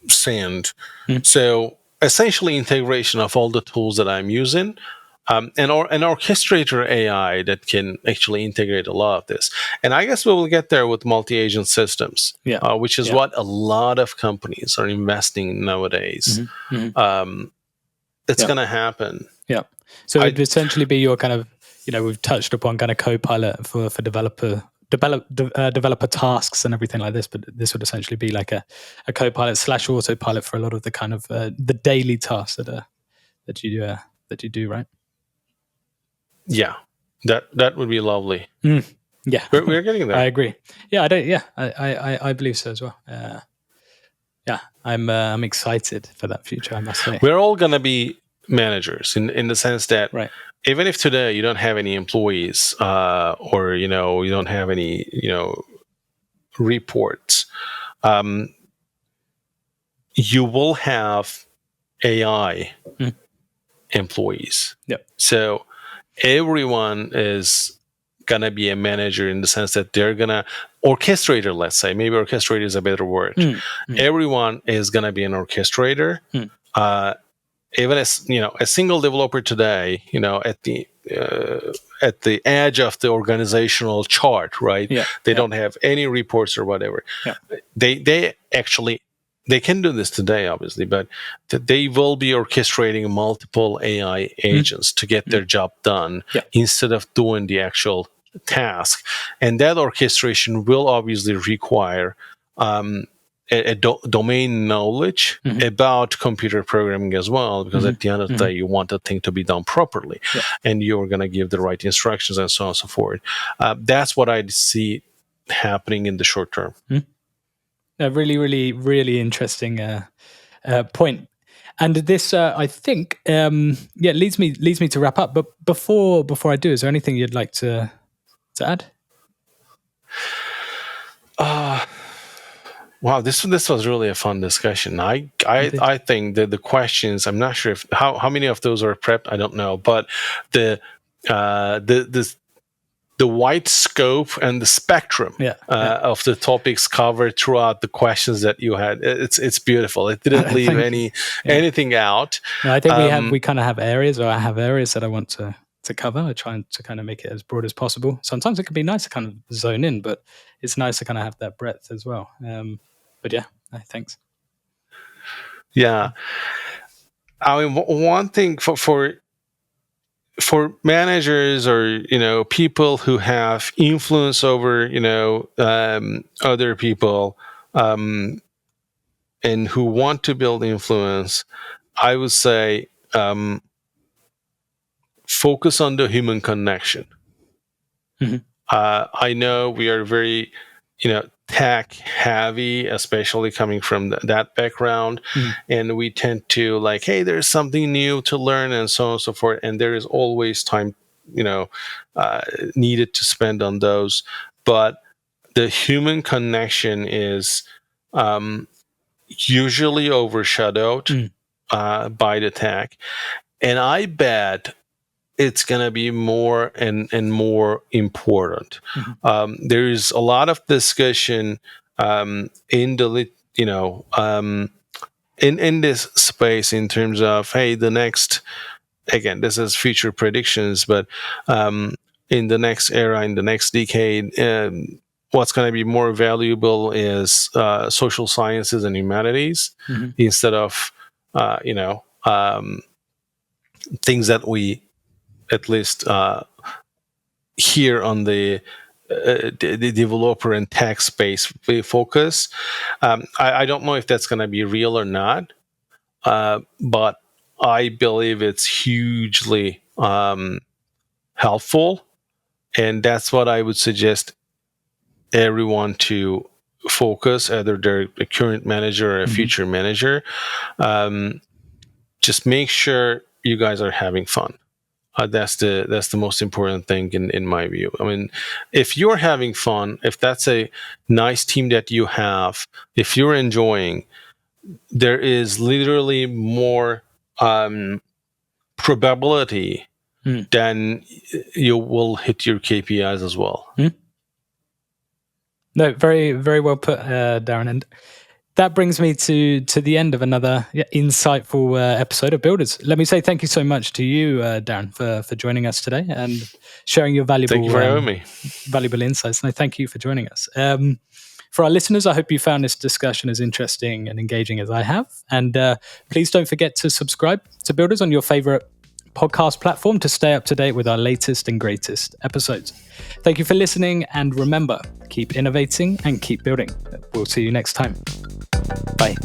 B: send. So essentially integration of all the tools that I'm using an orchestrator AI that can actually integrate a lot of this. And I guess we will get there with multi-agent systems, which is what a lot of companies are investing in nowadays. It's going to happen.
A: Yeah. So it'd essentially be your kind of, we've touched upon kind of Copilot for developer tasks and everything like this, but this would essentially be like a Copilot / autopilot for a lot of the kind of the daily tasks that you do, right?
B: Yeah, that would be lovely.
A: Yeah,
B: we're getting there.
A: I agree. Yeah, I believe so as well. Yeah, I'm excited for that future, I must say.
B: We're all gonna be managers in the sense that even if today you don't have any employees, or you don't have any reports, you will have AI employees.
A: Yep.
B: So everyone is gonna be a manager in the sense that they're gonna orchestrator. Let's say, maybe orchestrator is a better word. Everyone is gonna be an orchestrator. Even as a single developer today, at the edge of the organizational chart, right? They don't have any reports or whatever. They actually can do this today, obviously, but they will be orchestrating multiple AI agents to get their job done instead of doing the actual task. And that orchestration will obviously require a domain knowledge about computer programming as well, because at the end of the day, you want the thing to be done properly, and you're going to give the right instructions and so on and so forth. That's what I see happening in the short term.
A: A really, really, really interesting point. And this, I think, leads me to wrap up. But before I do, is there anything you'd like to add?
B: Wow, this was really a fun discussion. I think that the questions, I'm not sure how many of those are prepped. I don't know, but the wide scope and the spectrum of the topics covered throughout the questions that you had, it's beautiful. It didn't leave anything out.
A: No, I think we kind of have areas, or I have areas that I want to cover. I try to kind of make it as broad as possible. Sometimes it can be nice to kind of zone in, but it's nice to kind of have that breadth as well. But yeah, thanks.
B: Yeah, I mean, one thing for managers, or people who have influence over other people, and who want to build influence, I would say focus on the human connection. I know we are very tech heavy, especially coming from that background, and we tend to like, hey, there's something new to learn and so on and so forth, and there is always time needed to spend on those, but the human connection is usually overshadowed by the tech, and I bet it's going to be more and more important. There is a lot of discussion in the in this space in terms of, hey, the next, again, this is future predictions, but in the next era, in the next decade, what's going to be more valuable is social sciences and humanities instead of things that we at least here on the developer and tech space we focus. I don't know if that's going to be real or not, but I believe it's hugely helpful, and that's what I would suggest everyone to focus, either they're a current manager or a future manager. Just make sure you guys are having fun. That's the most important thing in my view. I mean, if you're having fun, if that's a nice team that you have, if you're enjoying, there is literally more probability then you will hit your KPIs as well.
A: No, very, very well put, Daron. And that brings me to the end of another insightful episode of Builders. Let me say thank you so much to you, Daron, for joining us today and sharing your valuable
B: Thank you for having me.
A: Valuable insights. No, thank you for joining us. For our listeners, I hope you found this discussion as interesting and engaging as I have. And please don't forget to subscribe to Builders on your favorite podcast platform to stay up to date with our latest and greatest episodes. Thank you for listening, and remember, keep innovating and keep building. We'll see you next time. Bye.